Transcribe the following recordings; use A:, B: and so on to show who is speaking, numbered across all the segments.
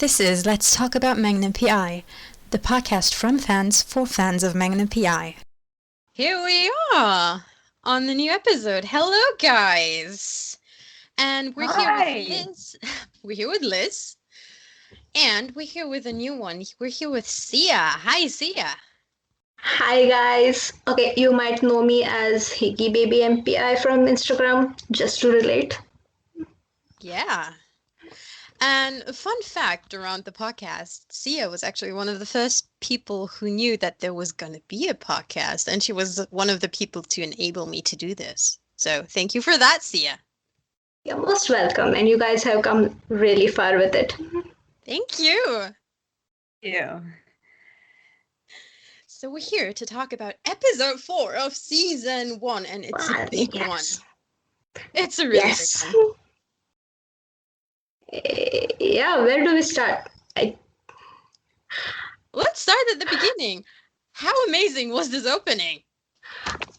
A: This is Let's Talk About Magnum PI, the podcast from fans for fans of Magnum PI.
B: Here we are on the new episode. Hello, guys. And we're here with Liz. We're here with Liz. And we're here with a new one. We're here with Sia. Hi, Sia.
C: Hi guys. Okay, you might know me as Higgy Baby MPI from Instagram, just to relate.
B: Yeah. And a fun fact around the podcast, Sia was actually one of the first people who knew that there was going to be a podcast, and she was one of the people to enable me to do this. So thank you for that, Sia.
C: You're most welcome, and you guys have come really far with it.
B: Thank you.
D: Yeah.
B: So we're here to talk about episode 4 of season 1, and it's a big one. It's a really big one.
C: Yeah, where do we start?
B: Let's start at the beginning. How amazing was this opening?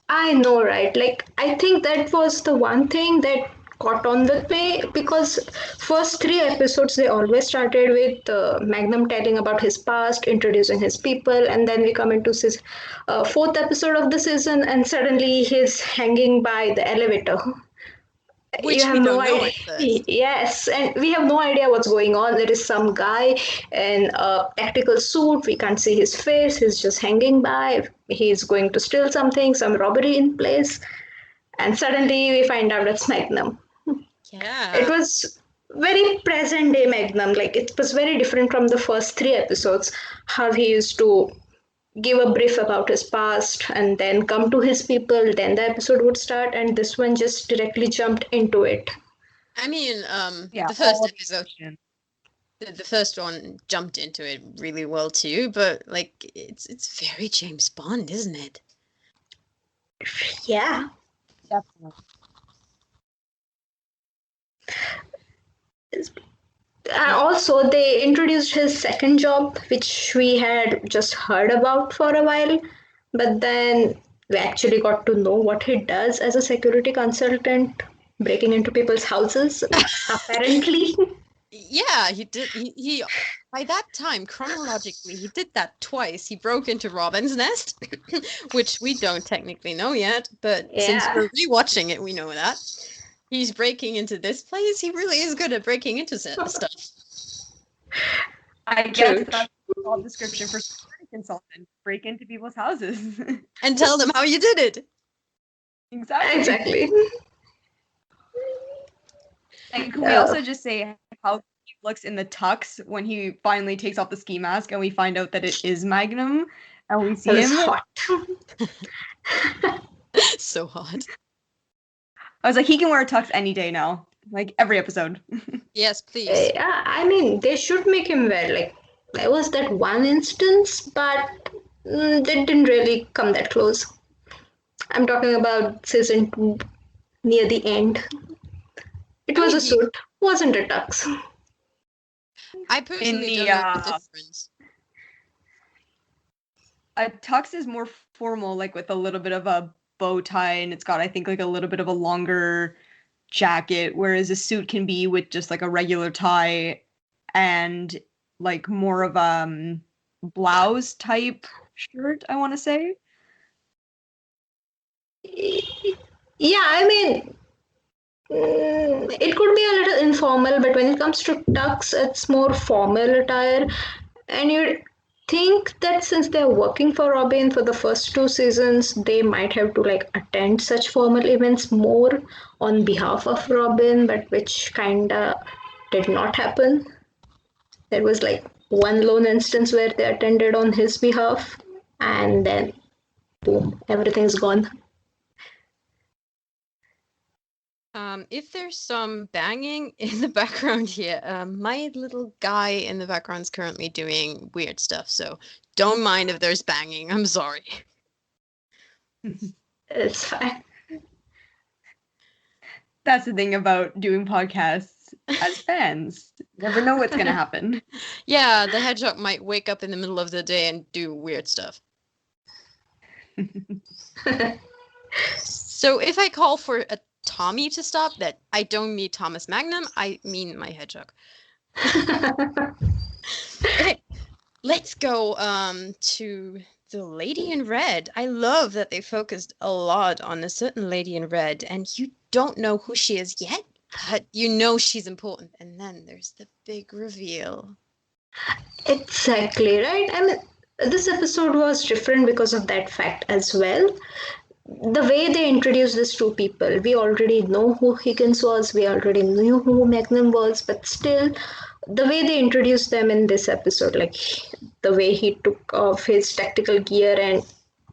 C: I know, right? I think that was the one thing that caught on with me, because first 3 episodes they always started with Magnum telling about his past, introducing his people, and then we come into his 4th episode of the season, and suddenly he's hanging by the elevator.
B: Which
C: you have
B: we
C: no
B: don't know
C: idea.
B: at first.
C: Yes, and we have no idea what's going on. There is some guy in a tactical suit. We can't see his face. He's just hanging by. He's going to steal something, some robbery in place. And suddenly we find out it's Magnum.
B: Yeah.
C: It was very present day Magnum. It was very different from the first 3 episodes, how he used to give a brief about his past and then come to his people, then the episode would start, and this one just directly jumped into it.
B: I mean,
D: Yeah,
B: the first
D: all
B: episode, the first one jumped into it really well too, but it's very James Bond, isn't it?
C: Yeah.
D: Definitely.
C: Also, they introduced his second job, which we had just heard about for a while, but then we actually got to know what he does as a security consultant, breaking into people's houses, apparently.
B: Yeah, he did. He by that time, chronologically, he did that twice. He broke into Robin's nest, which we don't technically know yet, but since
C: Yeah.
B: we're rewatching it, we know that. He's breaking into this place. He really is good at breaking into stuff.
D: I guess
C: True.
D: that's the job description for security consultant. Break into people's houses.
B: And tell them how you did it.
C: Exactly.
D: And can we also just say how he looks in the tux when he finally takes off the ski mask and we find out that it is Magnum and we see
C: It was
D: him?
C: hot.
B: So hot.
D: I was like, he can wear a tux any day now. Every episode.
B: Yes, please.
C: Yeah, I mean, they should make him wear. There was that one instance, but they didn't really come that close. I'm talking about season 2, near the end. It was a suit, wasn't a tux.
B: I personally
D: the,
B: don't know the difference.
D: A tux is more formal, with a little bit of a bow tie, and it's got, I think, a little bit of a longer jacket, whereas a suit can be with just a regular tie and more of a blouse type shirt, I want to say.
C: Yeah, I mean, it could be a little informal, but when it comes to tux, it's more formal attire. And you'd think that since they're working for Robin for the first 2 seasons, they might have to attend such formal events more on behalf of Robin, but which kinda did not happen. There was one lone instance where they attended on his behalf, and then boom, everything's gone.
B: If there's some banging in the background here, my little guy in the background is currently doing weird stuff, so don't mind if there's banging. I'm sorry.
C: It's fine.
D: That's the thing about doing podcasts as fans. You never know what's going to happen.
B: Yeah, the hedgehog might wake up in the middle of the day and do weird stuff. So if I call for a Tommy to stop, that I don't mean Thomas Magnum, I mean my hedgehog. Okay, let's go to the lady in red. I love that they focused a lot on a certain lady in red, and you don't know who she is yet, but you know she's important. And then there's the big reveal.
C: Exactly, right? I mean, this episode was different because of that fact as well. The way they introduced these two people, we already know who Higgins was, we already knew who Magnum was, but still, the way they introduced them in this episode, like the way he took off his tactical gear and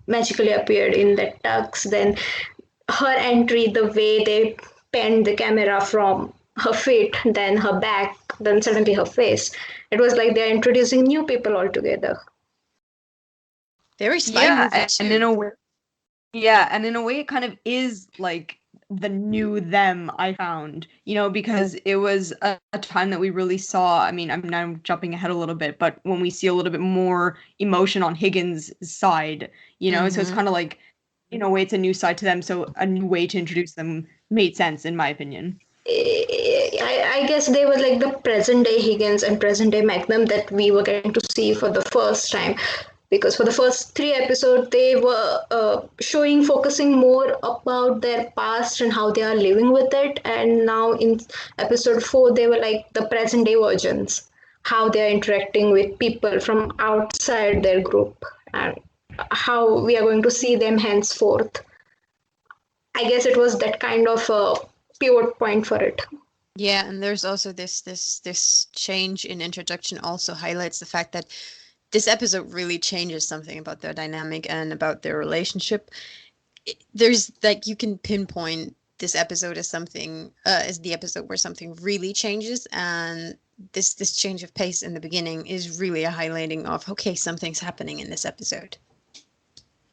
C: magically appeared in the tux, then her entry, the way they panned the camera from her feet, then her back, then suddenly her face. It was like they're introducing new people altogether.
B: Very spy
D: Yeah,
B: movie
D: and in
B: too.
D: a way, yeah, and in a way, it kind of is like the new them I found, because it was a time that we really saw. I mean, I'm now jumping ahead a little bit, but when we see a little bit more emotion on Higgins' side, so it's kind of like, in a way, it's a new side to them. So a new way to introduce them made sense, in my opinion.
C: I guess they were like the present day Higgins and present day Magnum that we were getting to see for the first time. Because for the first three episodes, they were focusing more about their past and how they are living with it. And now in episode 4, they were like the present day versions, how they are interacting with people from outside their group and how we are going to see them henceforth. I guess it was that kind of a pivot point for it.
B: Yeah, and there's also this change in introduction also highlights the fact that this episode really changes something about their dynamic and about their relationship. There's like you can pinpoint this episode as something as the episode where something really changes, and this change of pace in the beginning is really a highlighting of okay, something's happening in this episode.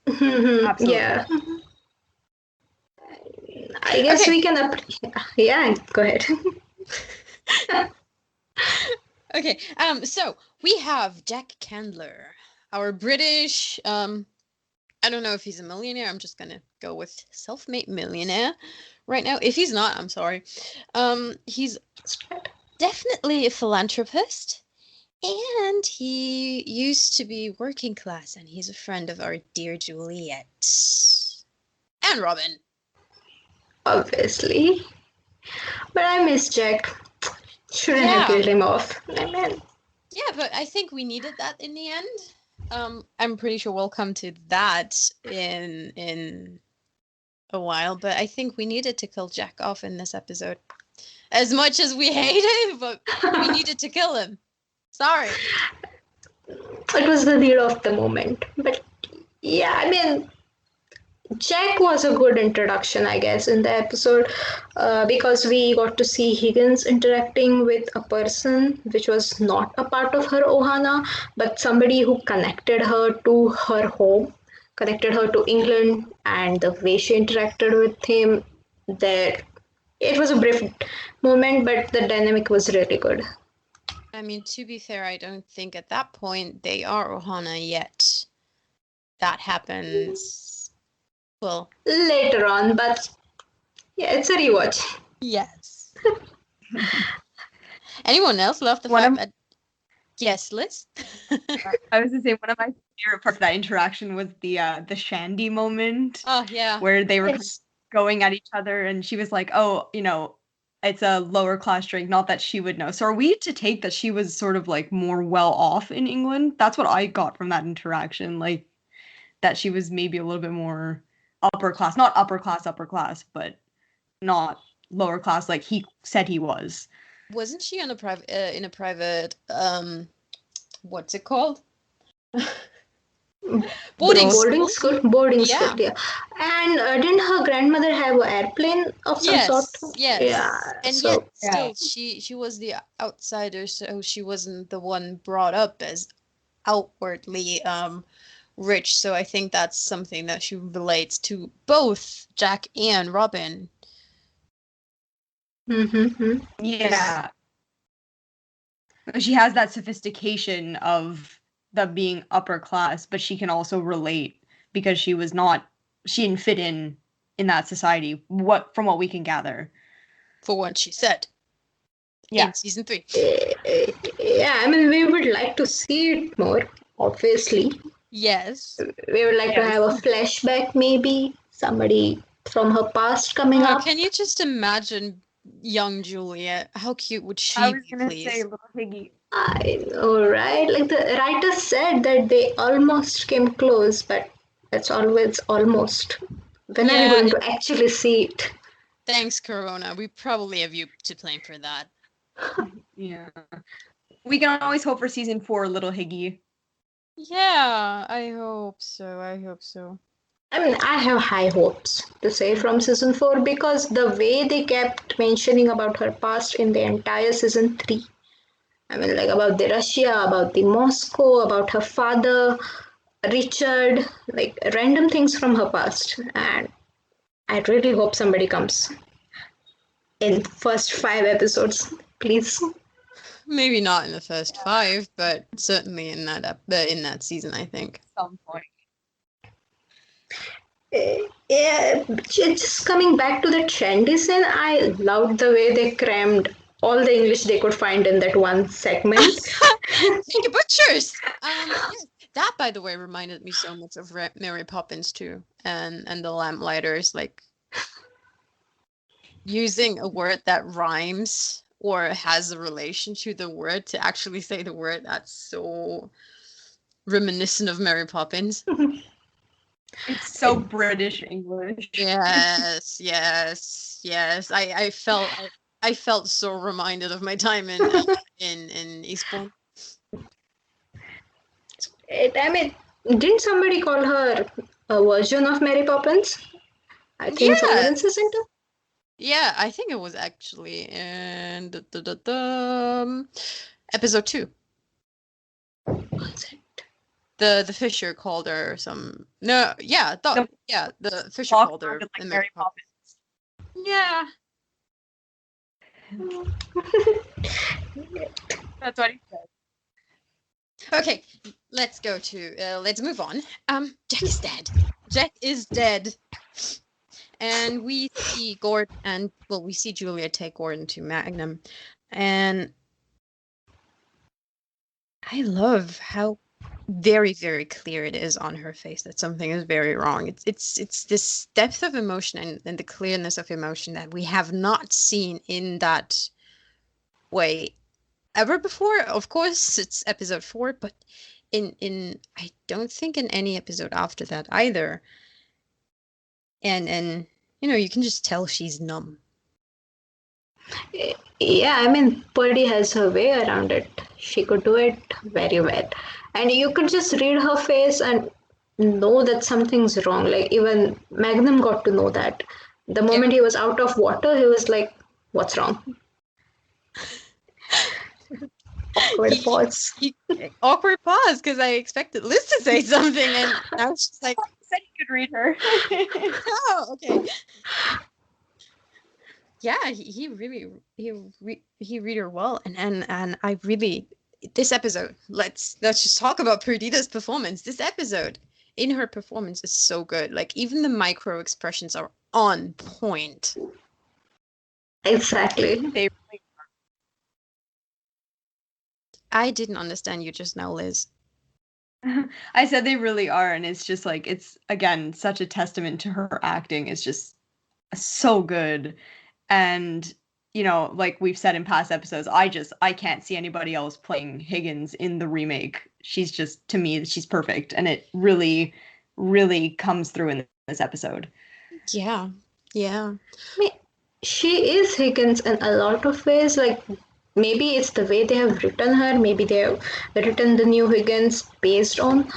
D: Absolutely.
C: Yeah. I guess
B: Okay.
C: we can. Yeah, go ahead.
B: Okay, so we have Jack Candler, our British, I don't know if he's a millionaire. I'm just gonna go with self-made millionaire right now. If he's not, I'm sorry. He's definitely a philanthropist, and he used to be working class, and he's a friend of our dear Juliet and Robin.
C: Obviously. But I miss Jack. Shouldn't have killed him off. I mean,
B: Yeah, but I think we needed that in the end. I'm pretty sure we'll come to that in a while, but I think we needed to kill Jack off in this episode. As much as we hate him, but we needed to kill him. Sorry.
C: it was the need of the moment. But yeah, I mean, Jack was a good introduction, I guess, in the episode because we got to see Higgins interacting with a person which was not a part of her Ohana, but somebody who connected her to her home, connected her to England, and the way she interacted with him. That it was a brief moment, but the dynamic was really good.
B: I mean, to be fair, I don't think at that point they are Ohana yet. That happens, well,
C: Later on, but yeah, it's a rewatch.
B: yes. Anyone else love the
D: One
B: fact
D: of-
B: that... Yes, Liz?
D: I was gonna say one of my favorite parts of that interaction was the Shandy moment.
B: Oh, yeah.
D: Where they were
C: Yes.
D: going at each other, and she was like, "Oh, it's a lower class drink, not that she would know." So are we to take that she was sort of like more well off in England? That's what I got from that interaction, like that she was maybe a little bit more upper class, not upper class, but not lower class like he said he was.
B: Wasn't she on a private what's it called? Boarding school.
C: Boarding
B: Yeah.
C: school, yeah. And didn't her grandmother have an airplane of some sort?
B: Yes.
C: Yeah.
B: And
C: So
B: yet still she was the outsider, so she wasn't the one brought up as outwardly rich. So I think that's something that she relates to both Jack and Robin.
C: mm-hmm.
D: Yeah. She has that sophistication of the being upper class, but she can also relate because she didn't fit in that society, from what we can gather.
B: For what she said. in season 3.
C: Yeah, I mean, we would like to see it more, obviously.
B: Yes.
C: We would like to have a flashback, maybe somebody from her past coming up.
B: Can you just imagine young Juliet? How cute would she
D: I was
B: be,
D: gonna
B: please?
D: say Little Higgy.
C: I know, right? Like the writer said that they almost came close, but it's always almost. When are we
B: Yeah,
C: going to actually see it?
B: thanks, Corona. We probably have you to blame for that.
D: Yeah. We can always hope for season 4, Little Higgy.
B: Yeah, I hope so. I hope so.
C: I mean, I have high hopes to say from season 4 because the way they kept mentioning about her past in the entire season 3. I mean, like about the Russia, about the Moscow, about her father, Richard, like random things from her past. And I really hope somebody comes in first 5 episodes, please.
B: Maybe not in the first 5, but certainly in that season, I think.
D: At some point.
C: Yeah, just coming back to the trendy scene, I loved the way they crammed all the English they could find in that one segment.
B: Take a butchers. Yes. That, by the way, reminded me so much of Mary Poppins too, and the lamplighters, like using a word that rhymes or has a relation to the word to actually say the word. That's so reminiscent of Mary Poppins.
D: It's so British English.
B: Yes, yes, yes. I felt so reminded of my time in Eastbourne.
C: I mean, didn't somebody call her a version of Mary Poppins? I think somewhere in season 2.
B: Yeah, I think it was actually in episode 2.
C: Was it?
B: The Fisher called her some. No, yeah, the Fisher
D: Talk
B: called her
D: like
B: in
D: Mary Poppins.
B: Yeah.
D: That's what he said.
B: Okay, let's move on. Jack is dead. Jack is dead. And we see we see Julia take Gordon to Magnum. And I love how very, very clear it is on her face that something is very wrong. It's this depth of emotion and the clearness of emotion that we have not seen in that way ever before. Of course, it's episode 4, but in I don't think in any episode after that either. And you can just tell she's numb.
C: Yeah, I mean, Purdy has her way around it. She could do it very well. And you could just read her face and know that something's wrong. Like, even Magnum got to know that. The moment he was out of water, he was like, what's wrong? Awkward pause.
B: Awkward pause because I expected Liz to say something, and now she's like,
D: Said he could read her.
B: "Oh, okay." Yeah, he really he read her well, and I really this episode. Let's just talk about Perdita's performance. This episode, in her performance, is so good. Like even the micro expressions are on point.
C: Exactly.
D: They really
B: I didn't understand you just now, Liz.
D: I said they really are, and it's just like it's again such a testament to her acting. It's just so good. And like we've said in past episodes, I can't see anybody else playing Higgins in the remake. She's just, to me, she's perfect, and it really, really comes through in this episode.
B: Yeah.
C: I mean, she is Higgins in a lot of ways. Like, maybe it's the way they have written her. Maybe they have written the new Higgins based on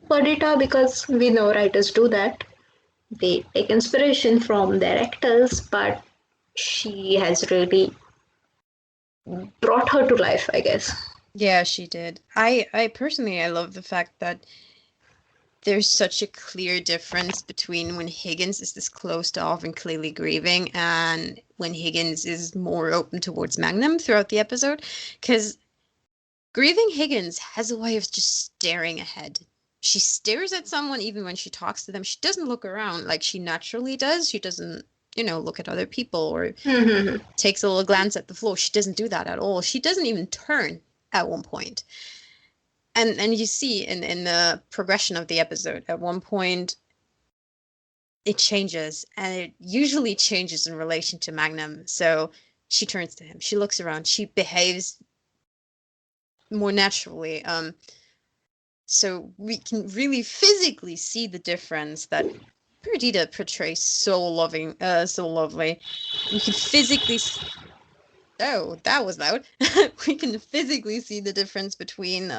C: Perdita, because we know writers do that. They take inspiration from their actors, but she has really brought her to life, I guess.
B: Yeah, she did. I personally, I love the fact that there's such a clear difference between when Higgins is this closed off and clearly grieving and when Higgins is more open towards Magnum throughout the episode. Because grieving Higgins has a way of just staring ahead. She stares at someone even when she talks to them. She doesn't look around like she naturally does. look at other people or
C: Mhm.
B: takes a little glance at the floor. She doesn't do that at all. She doesn't even turn at one point. And you see in the progression of the episode, at one point it changes, and it usually changes in relation to Magnum. So she turns to him, she looks around, she behaves more naturally. So we can really physically see the difference that Perdita portrays so lovely. We can physically oh, that was loud. We can physically see the difference between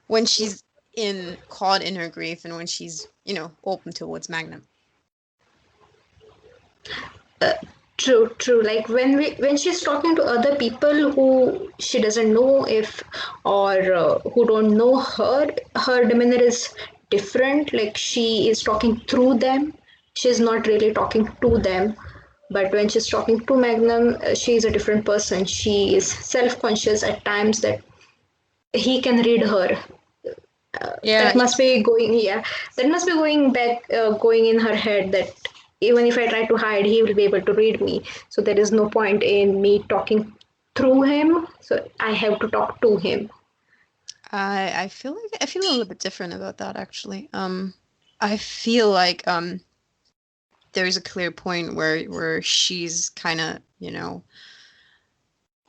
B: when she's caught in her grief and when she's, open towards Magnum.
C: True, true. Like when she's talking to other people who she doesn't know if or who don't know her, her demeanor is different. Like she is talking through them. She's not really talking to them. But when she's talking to Magnum, she is a different person. She is self-conscious at times that he can read her.
B: Yeah,
C: That must be going, yeah, that must be going back, going in her head that even if I try to hide, he will be able to read me. So there is no point in me talking through him. So I have to talk to him.
B: I feel like I feel a little bit different about that actually. I feel like there's a clear point where she's kind of,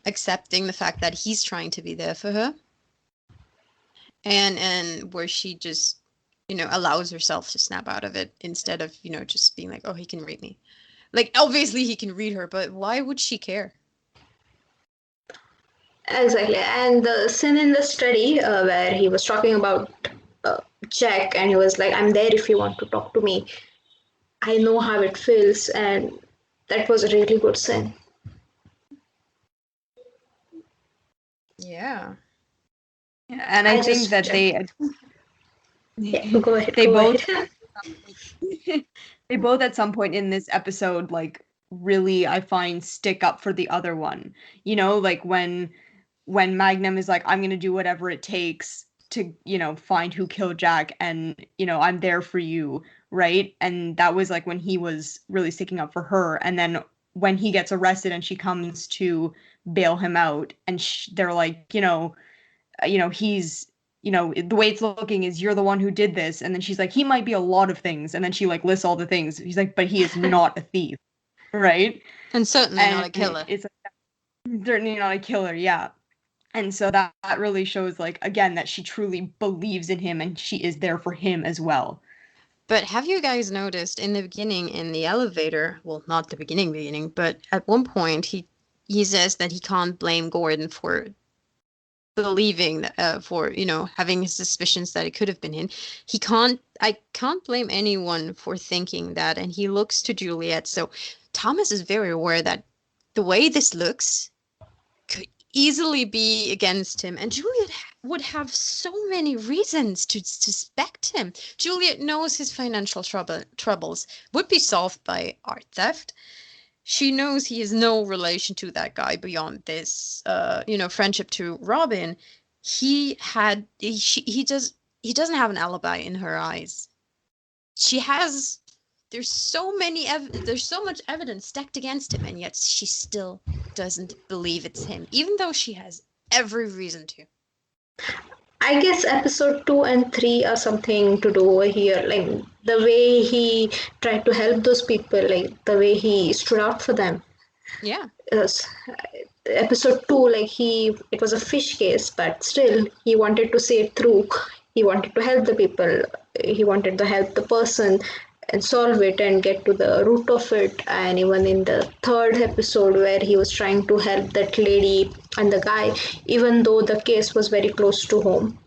B: accepting the fact that he's trying to be there for her, and where she just, allows herself to snap out of it instead of, just being like, oh, he can read me. Like, obviously he can read her, but why would she care?
C: Exactly. And the scene in the study where he was talking about Jack and he was like, I'm there if you want to talk to me. I know how it feels. And that was a really good scene.
B: Yeah.
D: And I think
C: just
D: that
C: yeah, go ahead.
D: they
C: Go
D: both
C: ahead.
D: they both at some point in this episode like really, I find, stick up for the other one. Like when Magnum is like, I'm gonna do whatever it takes to, find who killed Jack, and I'm there for you, right? And that was like when he was really sticking up for her. And then when he gets arrested and she comes to bail him out, and they're like, he's, the way it's looking is you're the one who did this. And then she's like, he might be a lot of things. And then she like lists all the things. He's like, but he is not a thief, right?
B: And certainly not a killer.
D: It's certainly not a killer, yeah. And so that really shows, like, again, that she truly believes in him and she is there for him as well.
B: But have you guys noticed in the beginning in the elevator, well, not the beginning, but at one point he says that he can't blame Gordon for believing that, for, having his suspicions that it could have been him. I can't blame anyone for thinking that. And he looks to Juliet. So Thomas is very aware that the way this looks could easily be against him, and Juliet would have so many reasons to suspect him. Juliet knows his financial troubles would be solved by art theft. She knows he has no relation to that guy beyond this, friendship to Robin. He doesn't have an alibi in her eyes. There's so much evidence stacked against him, and yet she still doesn't believe it's him, even though she has every reason to.
C: I guess episode 2 and 3 are something to do over here. Like the way he tried to help those people, like the way he stood out for them.
B: Yeah.
C: Yes. Episode 2, like it was a fish case, but still he wanted to see it through. He wanted to help the people. He wanted to help the person and solve it and get to the root of it. And even in the third episode where he was trying to help that lady and the guy, even though the case was very close to home,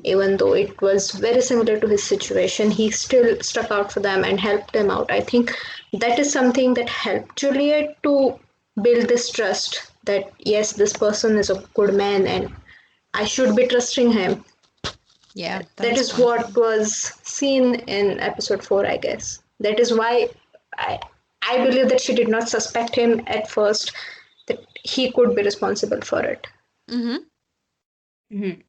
C: even though it was very similar to his situation, he still stuck out for them and helped them out. I think that is something that helped Juliet to build this trust that yes, this person is a good man and I should be trusting him.
B: Yeah,
C: that is what was seen in episode 4, I guess. That is why I believe that she did not suspect him at first, that he could be responsible for it.
B: Mm-hmm.
D: Mm-hmm.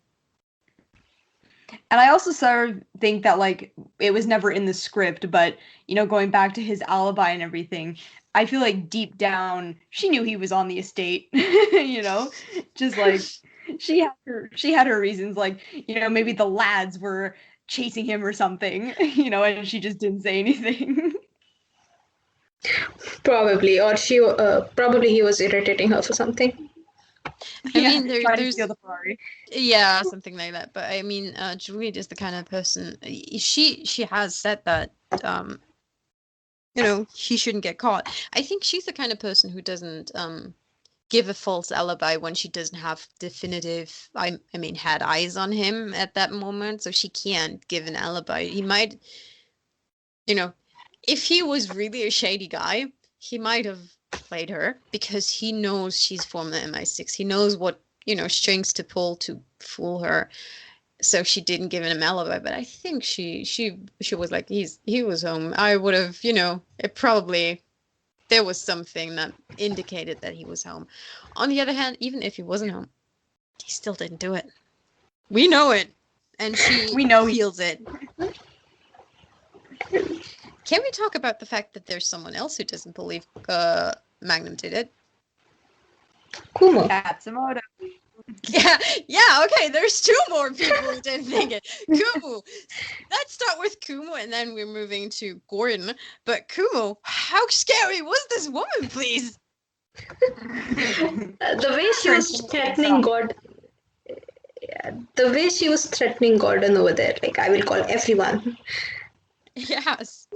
D: And I also sort of think that, like, it was never in the script, but, going back to his alibi and everything, I feel like deep down, she knew he was on the estate, just like, she had her reasons, like, maybe the lads were chasing him or something, and she just didn't say anything.
C: Probably, or probably he was irritating her for something.
B: I mean,
D: trying to
B: there's
D: steal the Ferrari.
B: yeah, something like that. But I mean, Juliet is the kind of person. She has said that he shouldn't get caught. I think she's the kind of person who doesn't give a false alibi when she doesn't have definitive. I mean, had eyes on him at that moment, so she can't give an alibi. He might, if he was really a shady guy, he might have played her because he knows she's former MI6. He knows what strings to pull to fool her. So she didn't give him an alibi, but I think she was like, he was home. I would have, it probably there was something that indicated that he was home. On the other hand, even if he wasn't home, he still didn't do it. We know it, and she feels it. Can we talk about the fact that there's someone else who doesn't believe Magnum did it?
C: Kumo.
D: Katsumoto.
B: Yeah, okay, there's two more people who didn't think it. Kumu. Let's start with Kumu, and then we're moving to Gordon. But Kumu, how scary was this woman, please?
C: The way she was threatening God. Yeah, the way she was threatening Gordon over there, like, I will call everyone.
B: Yes.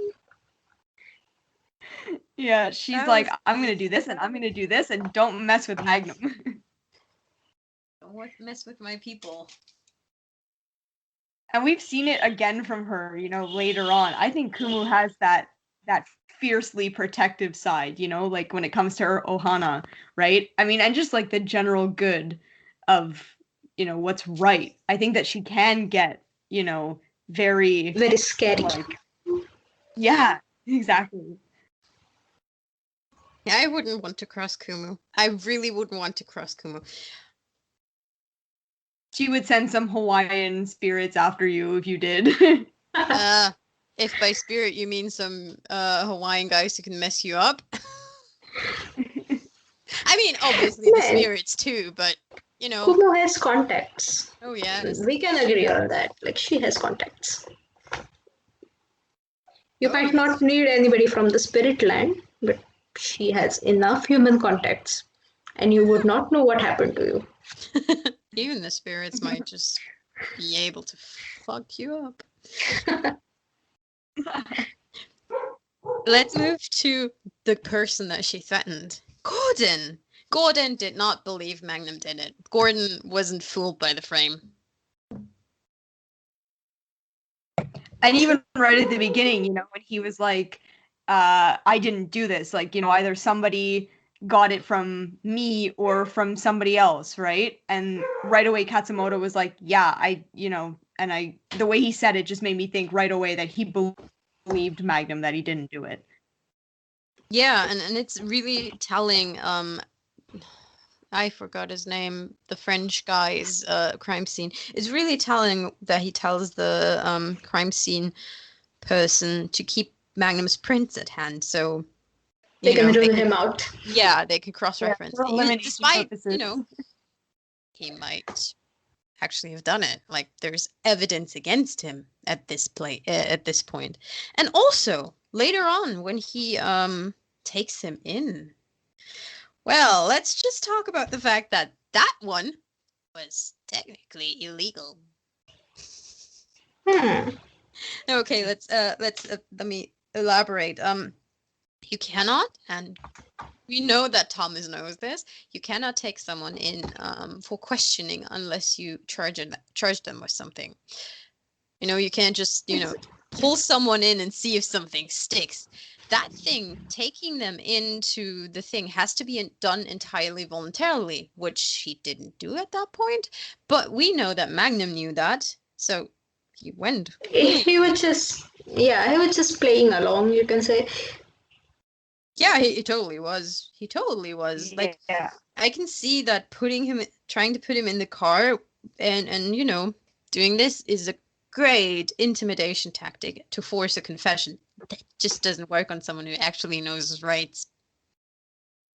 D: Yeah, she's like, I'm going to do this, and I'm going to do this, and don't mess with Magnum.
B: Don't mess with my people.
D: And we've seen it again from her, later on. I think Kumu has that fiercely protective side, like when it comes to her Ohana, right? I mean, and just like the general good of, what's right. I think that she can get, very...
C: Very scary.
D: Yeah, exactly.
B: Yeah, I wouldn't want to cross Kumu. I really wouldn't want to cross Kumu.
D: She would send some Hawaiian spirits after you if you did.
B: If by spirit you mean some Hawaiian guys who can mess you up. I mean, obviously the spirits too, but
C: Kumo has contacts.
B: Oh yeah.
C: We can agree on that. Like, she has contacts. You might not need anybody from the spirit land, but she has enough human contacts, and you would not know what happened to you.
B: Even the spirits might just be able to fuck you up. Let's move to the person that she threatened. Gordon! Gordon did not believe Magnum did it. Gordon wasn't fooled by the frame.
D: And even right at the beginning, when he was like, I didn't do this, like, either somebody got it from me or from somebody else, right? And right away Katsumoto was like, yeah, the way he said it just made me think right away that he believed Magnum, that he didn't do it.
B: Yeah, and it's really telling. I forgot his name. The French guy's crime scene. It's really telling that he tells the crime scene person to keep Magnum's prints at hand, so
C: they can rule him out.
B: Yeah, they can cross-reference.
D: Yeah,
B: despite he might actually have done it. Like, there's evidence against him at this point, and also later on when he takes him in. Well, let's just talk about the fact that one was technically illegal. Okay, let me elaborate. You cannot, and we know that Thomas knows this, you cannot take someone in for questioning unless you charge them with something. You can't just, pull someone in and see if something sticks. That thing, taking them into the thing, has to be done entirely voluntarily, which he didn't do at that point. But we know that Magnum knew that, so he went.
C: He was just playing along, you can say.
B: Yeah, he totally was. He totally was. Like,
D: yeah.
B: I can see that trying to put him in the car and doing this is a great intimidation tactic to force a confession. That just doesn't work on someone who actually knows his rights.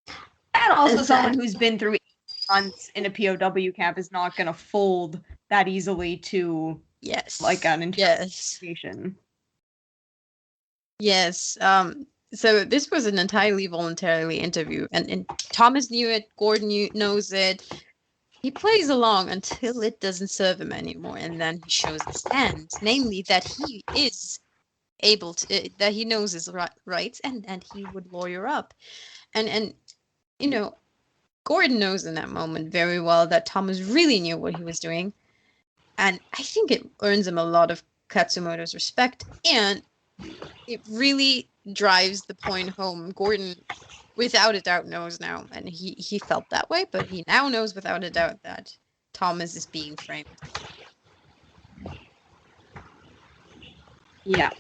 D: And also
C: Is
D: someone
C: that-
D: who's been through 8 months in a POW camp is not going to fold that easily to
B: Yes.
D: like an
B: Yes.
D: interrogation.
B: Yes. So this was an entirely voluntary interview, and Thomas knew it. Gordon knows it. He plays along until it doesn't serve him anymore, and then he shows his hand, namely that he is able to, that he knows his rights, and he would lawyer up, and you know, Gordon knows in that moment very well that Thomas really knew what he was doing, and I think it earns him a lot of Katsumoto's respect, and it really drives the point home. Gordon, without a doubt, knows now, and he felt that way, but he now knows without a doubt that Thomas is being framed.
D: Yeah.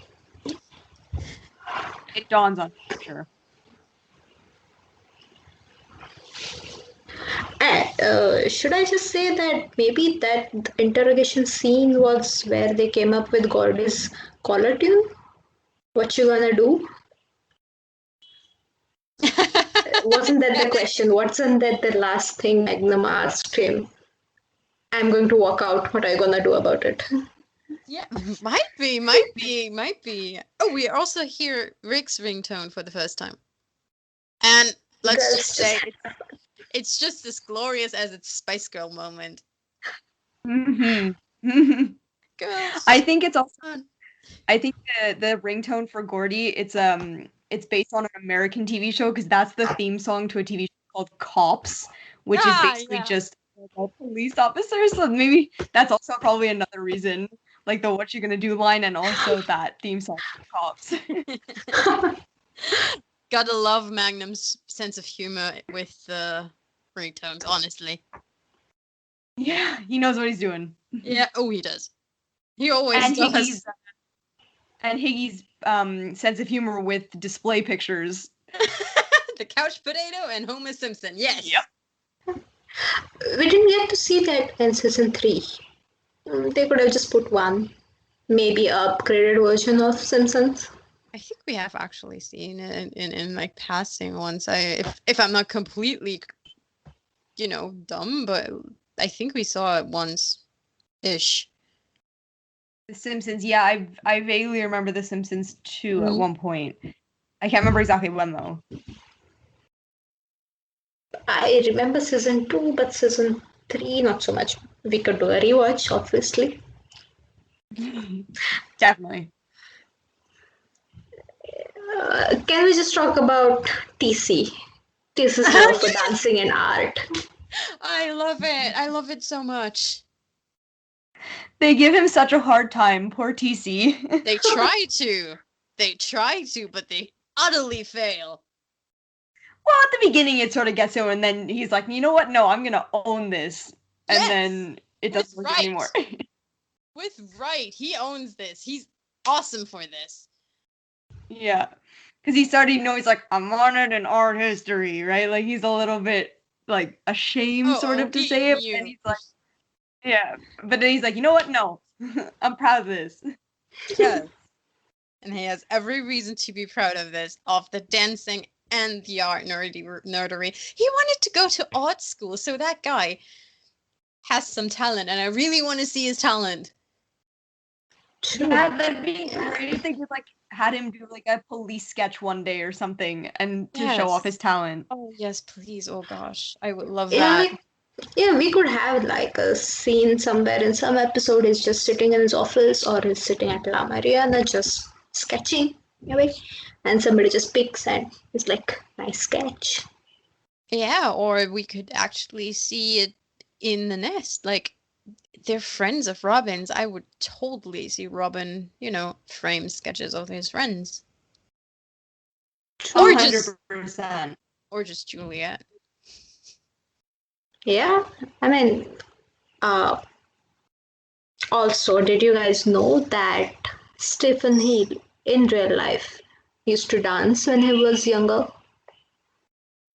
D: It dawns on me, for sure.
C: Should I just say that maybe that interrogation scene was where they came up with Gordy's collar tune? What you gonna do? Wasn't that the question? Wasn't that the last thing Magnum asked him? I'm going to walk out. What are you gonna do about it?
B: Yeah, might be. Oh, we also hear Rick's ringtone for the first time. And let's
C: Girls
B: just say it's just as glorious as its Spice Girl moment.
D: Mm-hmm.
B: Girls.
D: I think it's also.
B: fun.
D: I think the ringtone for Gordy, it's based on an American TV show because that's the theme song to a TV show called Cops, which is basically just about police officers. So maybe that's also probably another reason, like the "What You Gonna Do" line, and also that theme song for Cops.
B: Gotta love Magnum's sense of humor with the ringtones, honestly.
D: Yeah, he knows what he's doing.
B: Yeah, oh, he does. He always
D: And
B: does.
D: Higgy's sense of humor with display pictures.
B: The couch potato and Homer Simpson, yes.
D: Yep.
C: We didn't get to see that in season 3. They could have just put one, maybe upgraded version of Simpsons.
B: I think we have actually seen it in like passing once. If I'm not completely, dumb, but I think we saw it once-ish.
D: The Simpsons, yeah, I vaguely remember The Simpsons too at one point. I can't remember exactly when though.
C: I remember season 2, but season 3 not so much. We could do a rewatch, obviously.
D: Definitely.
C: Can we just talk about TC? TC's love for dancing and art.
B: I love it. I love it so much.
D: They give him such a hard time, poor TC.
B: They try to. But they utterly fail.
D: Well, at the beginning it sort of gets him, and then he's like, you know what? No, I'm gonna own this. And
B: Yes,
D: then it doesn't work anymore.
B: With right. He owns this. He's awesome for this.
D: Yeah. Because he started, he's like, I'm honored in art history, right? Like, he's a little bit, like, ashamed, sort of, to say it. And he's like, yeah. But then he's like, you know what? No. I'm proud of this.
B: Yes. And he has every reason to be proud of this, of the dancing and the art nerdery. He wanted to go to art school, so that guy has some talent, and I really want to see his talent.
D: That'd be great if they just, like, had him do, like, a police sketch one day or something, and to show off his talent.
B: Oh, yes, please. Oh, gosh. I would love that.
C: We could have, like, a scene somewhere in some episode. He's just sitting in his office, or he's sitting at La Mariana just sketching away, and somebody just picks and it's like, nice sketch.
B: Yeah, or we could actually see it in the nest. Like, they're friends of Robin's. I would totally see Robin, frame sketches of his friends. Or
D: 100%.
B: Or just Juliet.
C: Yeah, I mean, also, did you guys know that Stephen Hill in real life used to dance when he was younger?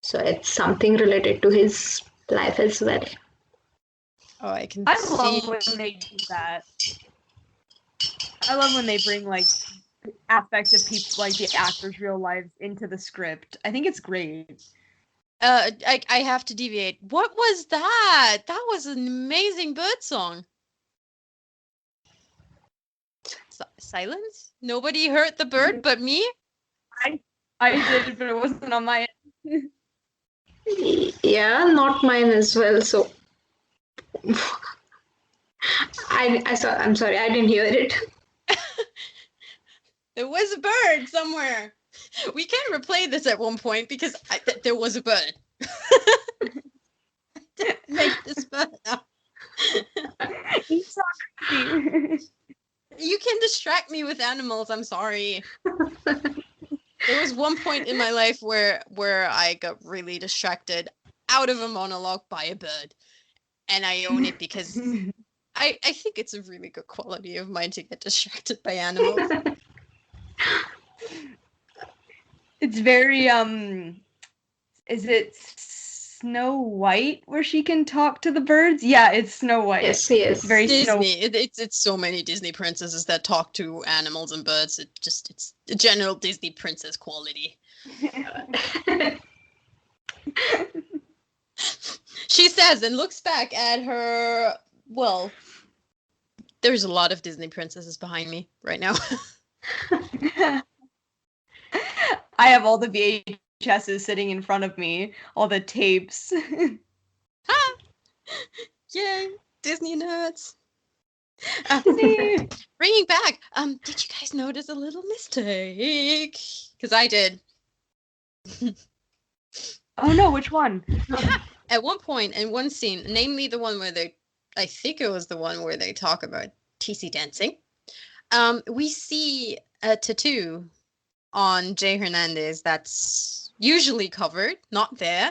C: So it's something related to his life as well.
B: Oh, I can
D: I
B: see.
D: love when they do that. I love when they bring like aspects of people, like the actors' real lives, into the script. I think it's great.
B: I have to deviate. What was that? That was an amazing bird song. Silence? Nobody heard the bird but me?
D: I did, but it wasn't on my end.
C: Yeah, not mine as well. So I'm sorry, I didn't hear it.
B: There was a bird somewhere. We can replay this at one point because there was a bird. Make this bird up.
D: He's so crazy.
B: You can distract me with animals. I'm sorry. There was one point in my life where I got really distracted out of a monologue by a bird, and I own it because I think it's a really good quality of mine to get distracted by animals.
D: It's very is it Snow White where she can talk to the birds? Yeah, it's Snow White.
C: Yes.
D: It's very
B: Disney. It's so many Disney princesses that talk to animals and birds. It's a general Disney princess quality. She says and looks back at her. Well, there's a lot of Disney princesses behind me right now.
D: I have all the VHSs sitting in front of me, all the tapes.
B: Yay, Disney nerds.
D: Disney.
B: Bringing back, did you guys notice a little mistake? Because I did.
D: Oh no, which one?
B: At one point in one scene, namely the one where I think it was the one where they talk about TC dancing, we see a tattoo on Jay Hernandez that's usually covered, not there,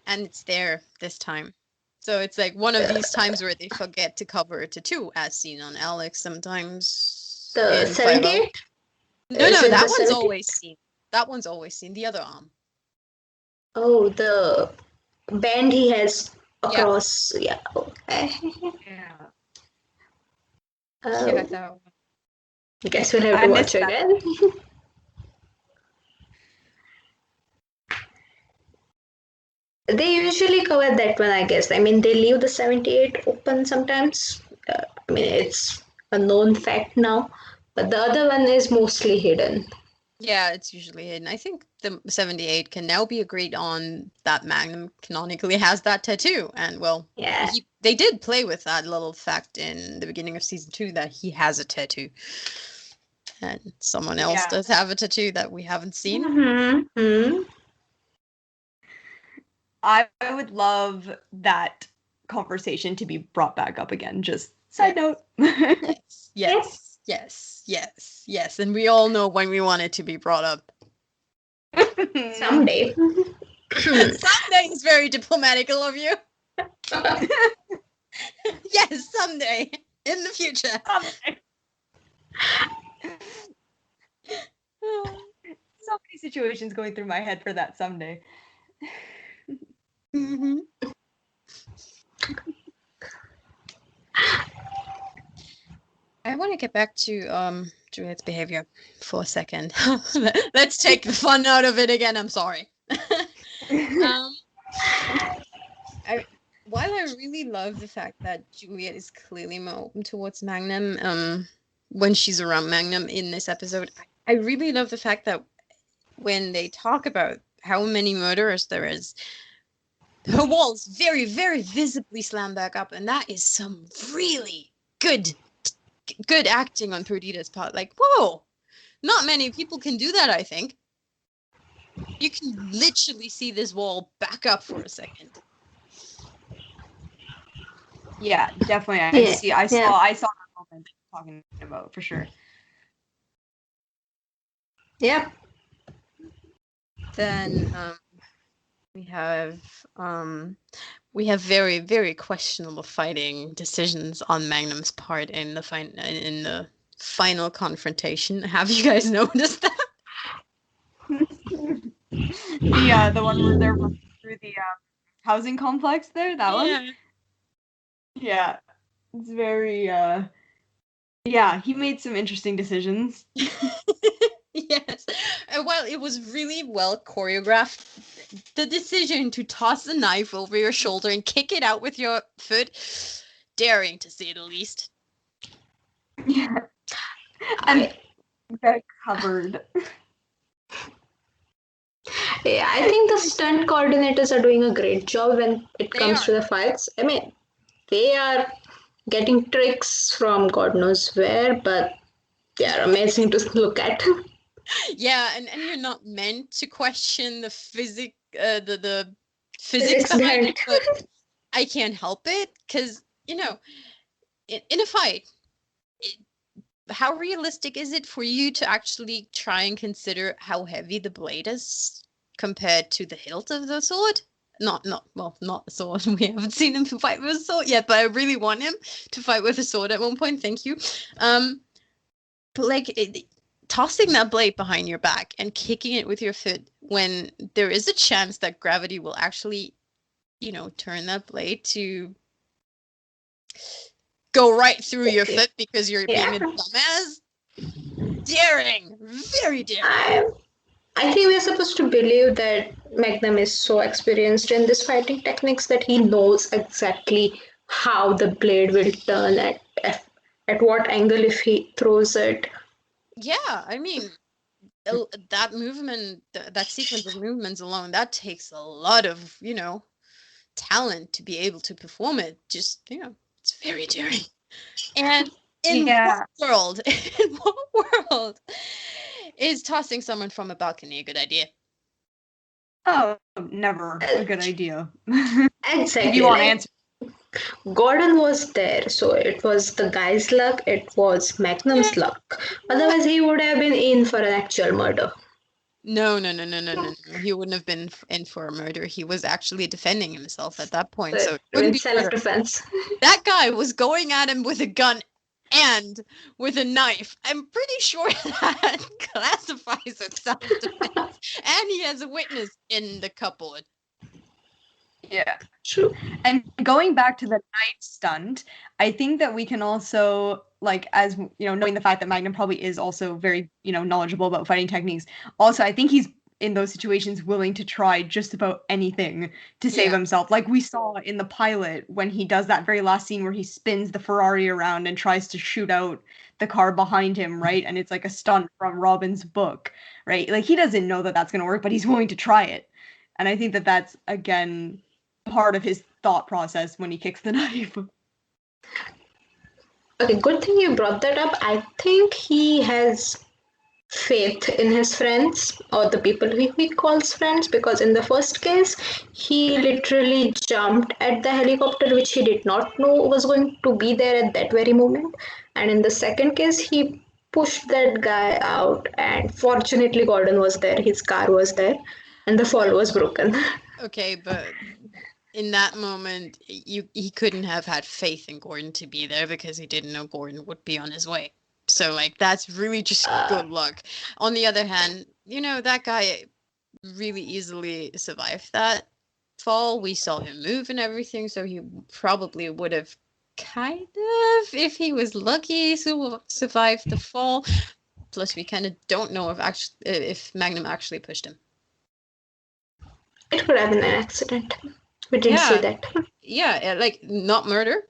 B: and it's there this time. So it's like one of these times where they forget to cover a tattoo, as seen on Alex sometimes.
C: The
B: in
C: 78?
B: No,
C: Is it
B: that
C: the
B: one's
C: 78?
B: always seen. That one's always seen. The other arm.
C: Oh, the band he has
B: Yeah.
C: across. Yeah. Okay.
D: Yeah.
C: Oh,
B: Yeah, that one.
C: I guess we'll have
D: I
C: to
D: missed
C: watch
D: that.
C: again. They usually cover that one, I guess. I mean, they leave the 78 open sometimes. I mean, it's a known fact now. But the other one is mostly hidden.
B: Yeah, it's usually hidden. I think the 78 can now be agreed on that Magnum canonically has that tattoo. And, well,
C: Yeah.
B: they did play with that little fact in the beginning of season 2 that he has a tattoo. And someone else
D: Yeah.
B: does have a tattoo that we haven't seen.
C: Mm-hmm.
D: I would love that conversation to be brought back up again. Just side note.
B: Yes. And we all know when we want it to be brought up.
C: Someday.
B: Someday is very diplomatic of you. Yes, someday. In the future.
D: So many situations going through my head for that someday.
B: Mm-hmm. I want to get back to Juliet's behavior for a second. Let's take the fun out of it again. I'm sorry. While I really love the fact that Juliet is clearly more open towards Magnum, when she's around Magnum in this episode, I really love the fact that when they talk about how many murderers there is, her walls very, very visibly slam back up, and that is some really good acting on Perdita's part. Like, whoa, not many people can do that, I think. You can literally see this wall back up for a second.
D: Yeah, definitely. I saw that moment talking about for sure.
C: Yep.
B: Then we have very, very questionable fighting decisions on Magnum's part in the final confrontation. Have you guys noticed that?
D: The one where they're running through the housing complex there, that one? Yeah. It's very Yeah, he made some interesting decisions.
B: Yes. Well, it was really well choreographed. The decision to toss a knife over your shoulder and kick it out with your foot, daring to say the least.
D: Yeah. And
C: I,
D: very covered.
C: yeah, I think the stunt coordinators are doing a great job when it
B: They
C: comes
B: are.
C: to the fights. I mean, they are getting tricks from God knows where, but they are amazing to look at.
B: Yeah, and you're not meant to question the the physics
C: Physics
B: behind
C: behind
B: it, but I can't help it because in a fight, how realistic is it for you to actually try and consider how heavy the blade is compared to the hilt of the sword? Not the sword. We haven't seen him fight with a sword yet, but I really want him to fight with a sword at one point. Thank you. But like tossing that blade behind your back and kicking it with your foot when there is a chance that gravity will actually, turn that blade to go right through your foot because you're being
C: yeah.
B: a dumbass. Daring, very daring.
C: I think we're supposed to believe that Magnum is so experienced in this fighting techniques that he knows exactly how the blade will turn at what angle if he throws it.
B: Yeah, I mean, that movement, that sequence of movements alone, that takes a lot of, talent to be able to perform it. Just, it's very daring. And in
D: Yeah.
B: what world, in what world is tossing someone from a balcony a good idea?
D: Oh, never a good idea. If
C: Exactly.
D: you want to
C: Like
D: answer.
C: Gordon was there, so it was the guy's luck, it was Magnum's luck. Otherwise, he would have been in for an actual murder.
B: No, no, no, no, no, no, no. He wouldn't have been in for a murder. He was actually defending himself at that point, so it wouldn't
C: In
B: be
C: self
B: murder.
C: defense.
B: That guy was going at him with a gun and with a knife. I'm pretty sure that classifies as self-defense. And he has a witness in the cupboard.
D: Yeah.
C: True.
D: And going back to the knife stunt, I think that we can also, like, as knowing the fact that Magnum probably is also very, knowledgeable about fighting techniques. Also, I think he's in those situations willing to try just about anything to save himself. Like we saw in the pilot when he does that very last scene where he spins the Ferrari around and tries to shoot out the car behind him, right? And it's like a stunt from Robin's book, right? Like he doesn't know that that's going to work, but he's willing to try it. And I think that that's, again, part of his thought process when he kicks the knife.
C: Okay, good thing you brought that up. I think he has faith in his friends or the people he calls friends, because in the first case he literally jumped at the helicopter which he did not know was going to be there at that very moment, and in the second case he pushed that guy out, and fortunately Gordon was there, his car was there, and the fall was broken.
B: Okay, but in that moment, he couldn't have had faith in Gordon to be there because he didn't know Gordon would be on his way. So, like, that's really just good luck. On the other hand, that guy really easily survived that fall. We saw him move and everything, so he probably would have kind of, if he was lucky, survived the fall. Plus, we kind of don't know if Magnum actually pushed him.
C: It could have been an accident. We didn't see that.
B: Yeah, like not murder.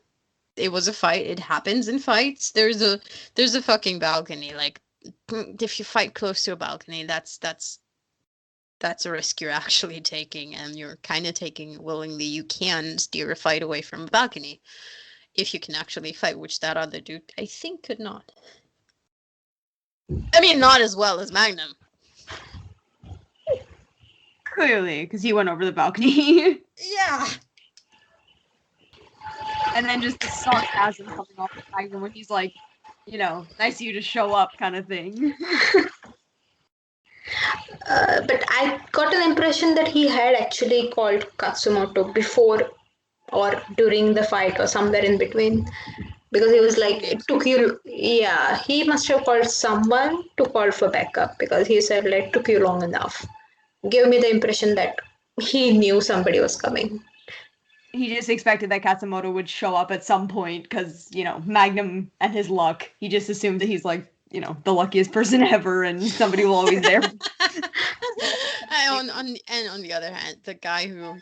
B: It was a fight. It happens in fights. There's a fucking balcony. Like if you fight close to a balcony, that's a risk you're actually taking, and you're kind of taking willingly. You can steer a fight away from a balcony if you can actually fight, which that other dude I think could not. I mean, not as well as Magnum.
D: Clearly, because he went over the balcony.
B: Yeah.
D: And then just the sarcasm coming off of Magnum when he's like, nice of you to show up kind of thing.
C: But I got an impression that he had actually called Katsumoto before or during the fight or somewhere in between, because he was like, it took you, yeah, he must have called someone to call for backup, because he said, like, it took you long enough. Gave me the impression that he knew somebody was coming.
D: he just expected that Katsumoto would show up at some point because, Magnum and his luck. He just assumed that he's like, the luckiest person ever and somebody will always there.
B: And on the other hand, the guy who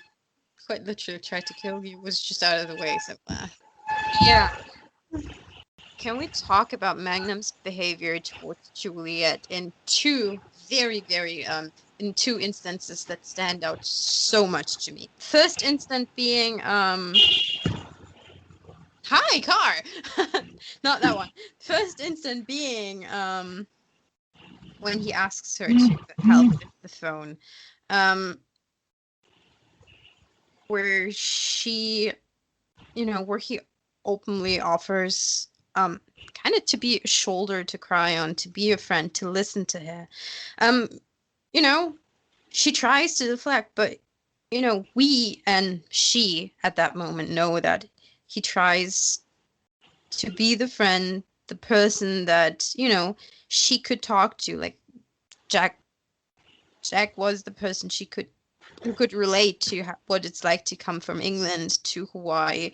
B: quite literally tried to kill you was just out of the way. So, yeah. Can we talk about Magnum's behavior towards Juliet in two very, very in two instances that stand out so much to me? First instant being hi car, not that one. First instant being when he asks her to help with the phone, where she, where he openly offers kind of to be a shoulder to cry on, to be a friend, to listen to her. She tries to deflect, but we and she at that moment know that he tries to be the friend, the person that she could talk to. Like Jack was the person who could relate to what it's like to come from England to Hawaii.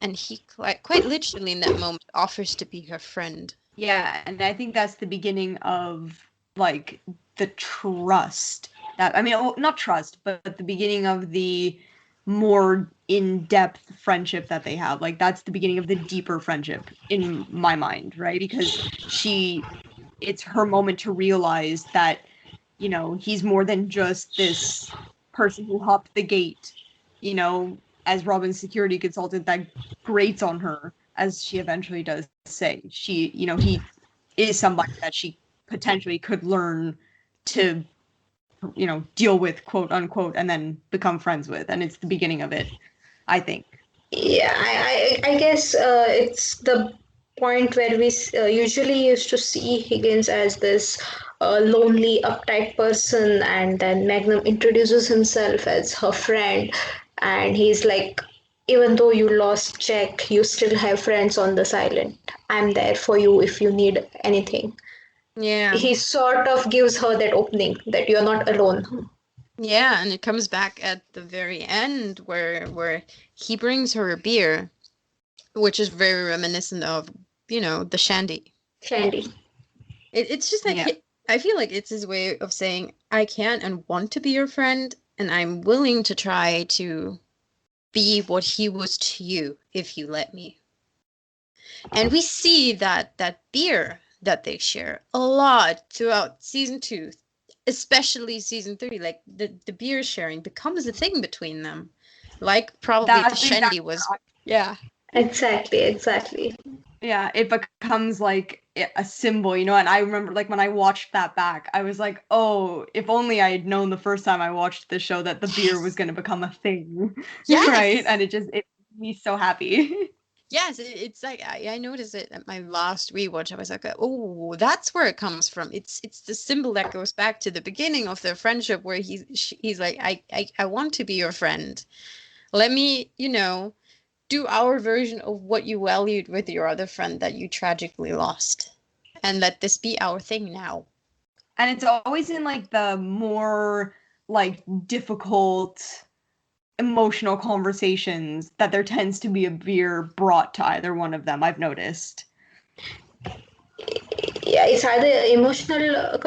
B: And he quite literally in that moment offers to be her friend.
D: Yeah, and I think that's the beginning of like the trust not trust, but the beginning of the more in-depth friendship that they have. Like that's the beginning of the deeper friendship in my mind, right? Because it's her moment to realize that, he's more than just this person who hopped the gate, as Robin's security consultant that grates on her, as she eventually does say. He is somebody that she potentially could learn to, deal with, quote unquote, and then become friends with. And it's the beginning of it, I think.
C: Yeah, I guess it's the point where we usually used to see Higgins as this lonely, uptight person, and then Magnum introduces himself as her friend, and he's like, even though you lost Jack, you still have friends on this island. I'm there for you if you need anything.
B: Yeah.
C: He sort of gives her that opening that you're not alone.
B: Yeah, and it comes back at the very end where he brings her a beer, which is very reminiscent of, the shandy.
C: Shandy.
B: It's just like, I feel like it's his way of saying, I can and want to be your friend, and I'm willing to try to be what he was to you if you let me. And we see that beer that they share a lot throughout season 2, especially season 3. Like the beer sharing becomes a thing between them, like probably the shandy was. Yeah,
C: Exactly.
D: Yeah, it becomes like a symbol, and I remember like when I watched that back, I was like, oh, if only I had known the first time I watched the show that the beer was going to become a thing.
B: Yes.
D: Right? And it made me so happy.
B: Yes, it's like I noticed it at my last rewatch. I was like, oh, that's where it comes from. It's the symbol that goes back to the beginning of their friendship, where he's like, I want to be your friend. Let me, do our version of what you valued with your other friend that you tragically lost, and let this be our thing now.
D: And it's always in like the more like difficult emotional conversations that there tends to be a beer brought to either one of them, I've noticed.
C: Yeah, it's either emotional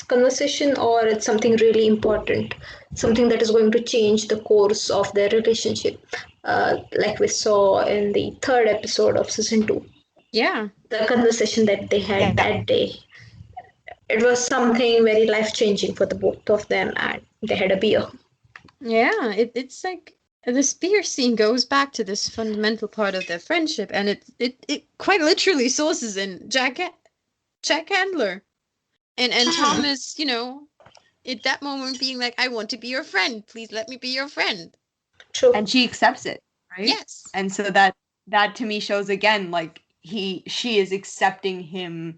C: conversation or it's something really important, something that is going to change the course of their relationship, like we saw in the 3rd episode of season 2.
B: Yeah.
C: The conversation that they had that day. It was something very life-changing for the both of them, and they had a beer.
B: Yeah, it's like the spear scene goes back to this fundamental part of their friendship, and it quite literally sources in Jack Handler, and Thomas, at that moment being like, I want to be your friend. Please let me be your friend.
C: True.
D: And she accepts it, right?
B: Yes.
D: And so that to me shows again, like she is accepting him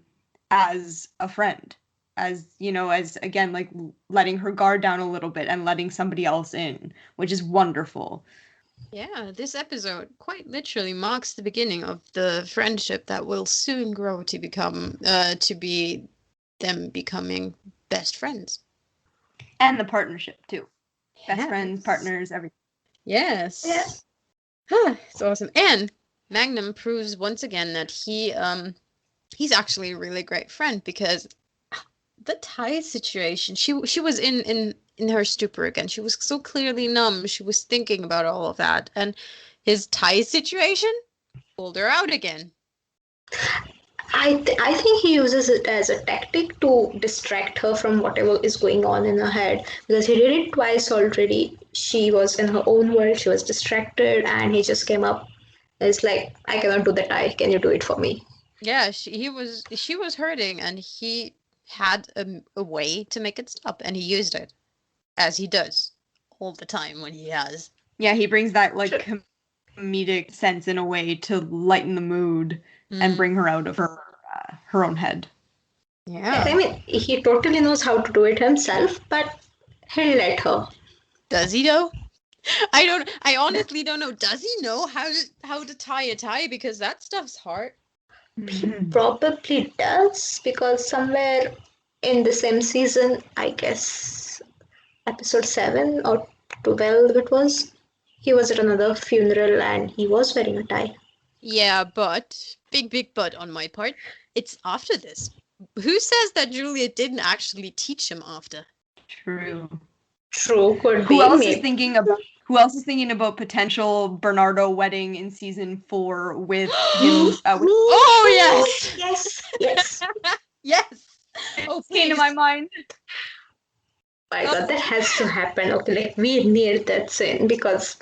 D: as a friend, as as again, like letting her guard down a little bit and letting somebody else in, which is wonderful.
B: Yeah, this episode quite literally marks the beginning of the friendship that will soon grow to become to be them becoming best friends.
D: And the partnership too. Best friends, partners, everything.
B: Yes.
C: Yeah.
B: It's awesome. And Magnum proves once again that he's actually a really great friend, because the tie situation, she was in her stupor again. She was so clearly numb. She was thinking about all of that, and his tie situation pulled her out again.
C: I think he uses it as a tactic to distract her from whatever is going on in her head, because he did it twice already. She was in her own world, she was distracted, and he just came up. It's like, I cannot do the tie. Can you do it for me?
B: Yeah, she was hurting, and he had a way to make it stop, and he used it, as he does all the time when he has.
D: Yeah, he brings that like comedic sense in a way to lighten the mood and bring her out of her own head.
B: Yeah.
C: I mean, he totally knows how to do it himself, but he'll let her.
B: Does he though? I honestly don't know. Does he know how to tie a tie? Because that stuff's hard.
C: He probably does, because somewhere in the same season, I guess episode 7 or 12 it was, he was at another funeral and he was wearing a tie.
B: Yeah, but big but on my part, it's after this. Who says that Julia didn't actually teach him after?
D: True,
C: could be.
D: Who else is thinking about potential Bernardo wedding in season 4 with him?
B: Oh
C: yes.
B: Yes. Oh,
D: came to my mind.
C: My God, that has to happen. Okay, like, we need that scene, because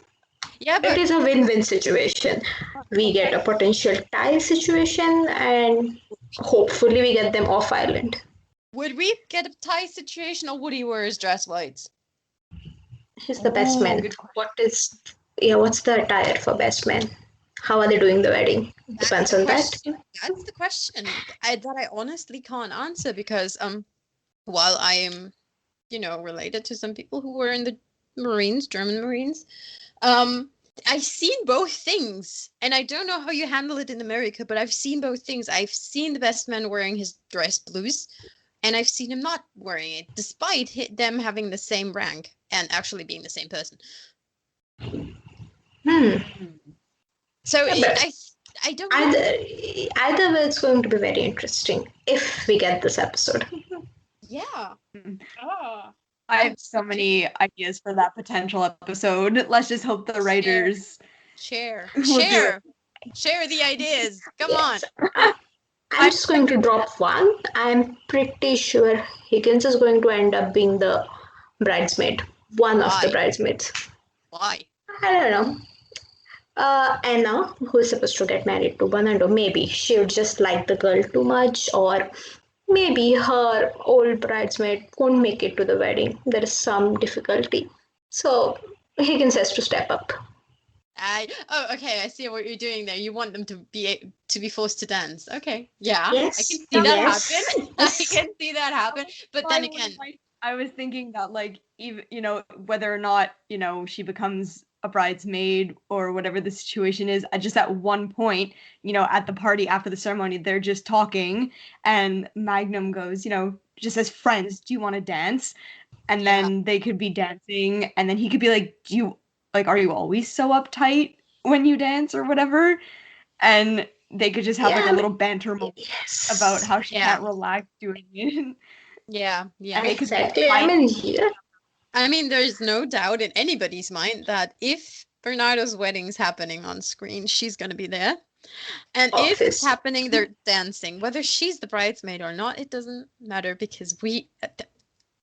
B: but
C: it is a win-win situation. We get a potential tie situation, and hopefully we get them off island.
B: would we get a tie situation, or would he wear his dress whites?
C: He's the best man. What's the attire for best man? How are they doing the wedding? Depends on that.
B: That's the question that I honestly can't answer, because while I am, related to some people who were in the Marines, German Marines, I've seen both things, and I don't know how you handle it in America, but I've seen both things. I've seen the best man wearing his dress blues, and I've seen him not wearing it, despite them having the same rank and actually being the same person. So I don't know.
C: Either way, it's going to be very interesting if we get this episode.
B: Yeah.
D: I have so many ideas for that potential episode. Let's just hope the writers
B: share the ideas. Come on.
C: I'm just going to drop one. I'm pretty sure Higgins is going to end up being the bridesmaid. One of the bridesmaids.
B: Why?
C: I don't know. Anna, who is supposed to get married to Bernardo, maybe she would just like the girl too much, or maybe her old bridesmaid won't make it to the wedding. There is some difficulty. So Higgins has to step up.
B: Okay, I see what you're doing there. You want them to be forced to dance. Okay. Yeah.
C: Yes.
B: I can see that happen. I can see that happen. But then again,
D: I was thinking that, like, even, whether or not, she becomes a bridesmaid or whatever the situation is, just at one point, at the party after the ceremony, they're just talking, and Magnum goes, just as friends, do you want to dance? And then they could be dancing, and then he could be like, are you always so uptight when you dance or whatever? And they could just have like a little banter moment about how she can't relax doing it.
B: Yeah.
C: Exactly.
B: I mean, there's no doubt in anybody's mind that if Bernardo's wedding's happening on screen, she's going to be there. And if it's happening, they're dancing. Whether she's the bridesmaid or not, it doesn't matter, because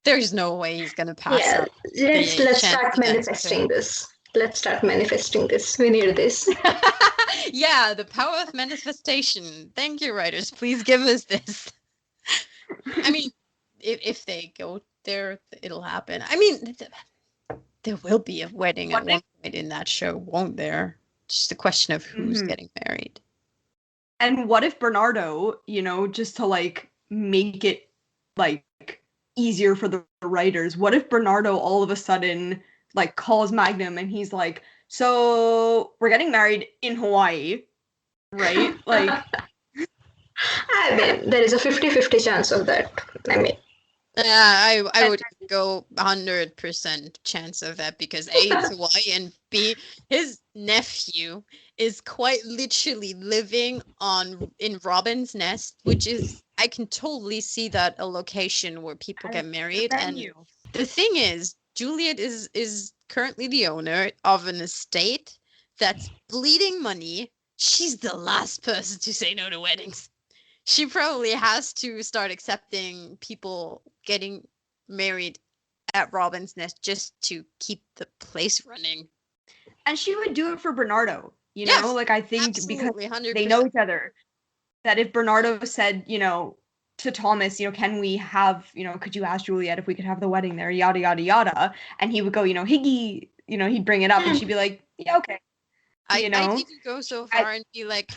B: there's no way he's going to pass up.
C: Let's start manifesting this. Let's start manifesting this. We need this.
B: Yeah, the power of manifestation. Thank you, writers. Please give us this. I mean, if they go there, it'll happen. I mean, there will be a wedding at one point in that show, won't there? Just a question of who's getting married.
D: And what if Bernardo, just to like make it like easier for the writers, what if Bernardo all of a sudden like calls Magnum and he's like, so we're getting married in Hawaii, right? Like,
C: I mean, there is a 50-50 chance of that. I mean,
B: I would go 100% chance of that because A, it's Hawaii, and B, his nephew is quite literally living in Robin's Nest, which is, I can totally see that a location where people get married. And the thing is, Juliet is currently the owner of an estate that's bleeding money. She's the last person to say no to weddings. She probably has to start accepting people getting married at Robin's Nest just to keep the place running.
D: And she would do it for Bernardo, you
B: Yes,
D: know? Like, I think because
B: Absolutely, 100%.
D: they know each other, that if Bernardo said, to Thomas, can we have, could you ask Juliet if we could have the wedding there, yada, yada, yada, and he would go, Higgy, he'd bring it up, and she'd be like, yeah, okay.
B: I'd even go so far and be like,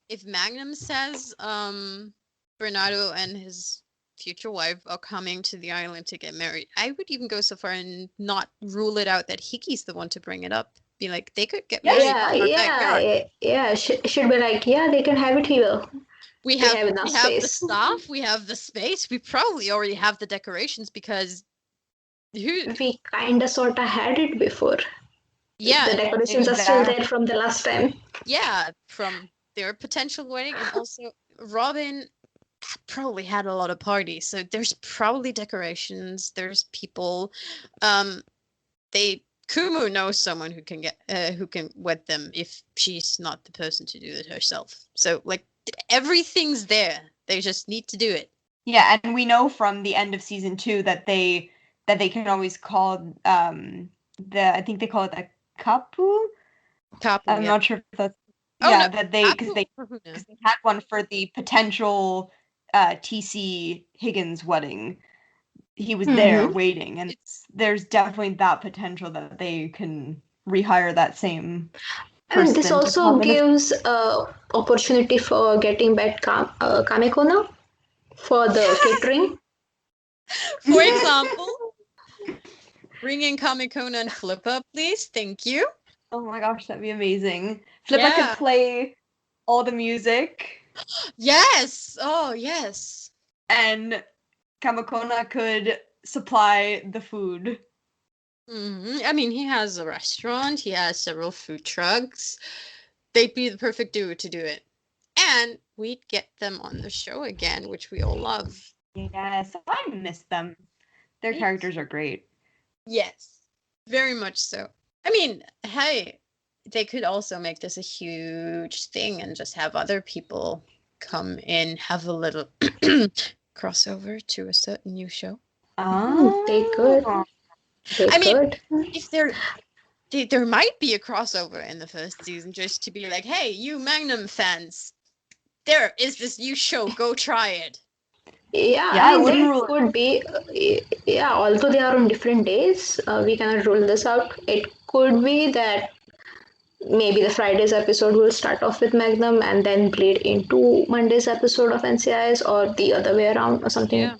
B: if Magnum says Bernardo and his future wife are coming to the island to get married, I would even go so far and not rule it out that Hicky's the one to bring it up. Be like, they could get married.
C: Should be like, yeah, they can have it here.
B: We have the staff, we have the space, we probably already have the decorations because
C: we kinda sorta had it before.
B: Yeah,
C: the decorations are still there from the last time.
B: Yeah, from their potential wedding, and also Robin probably had a lot of parties, so there's probably decorations. There's people. Kumu knows someone who can wed them if she's not the person to do it herself. So like everything's there. They just need to do it.
D: Yeah, and we know from the end of season 2 that they can always call I think they call it a kapu. I'm not sure if that's that because they had one for the potential TC Higgins wedding. He was there waiting, and there's definitely that potential that they can rehire that same person.
C: And this also gives opportunity for getting back Kamekona for the catering.
B: For example, bring in Kamekona and Flippa, please. Thank you.
D: Oh my gosh, that'd be amazing. Flippa could play all the music.
B: Yes! Oh, yes.
D: And Kamekona could supply the food.
B: I mean, he has a restaurant. He has several food trucks. They'd be the perfect duo to do it. And we'd get them on the show again, which we all love.
D: Yes, I miss them. Their characters are great.
B: Yes, very much so. I mean, hey, they could also make this a huge thing and just have other people come in, have a little crossover to a certain new show.
C: Oh, they could.
B: If there might be a crossover in the first season, just to be like, hey, you Magnum fans, there is this new show, go try it.
C: Yeah, it could be. Although they are on different days, we cannot rule this out. It could be that maybe the Friday's episode will start off with Magnum and then bleed into Monday's episode of NCIS, or the other way around, or something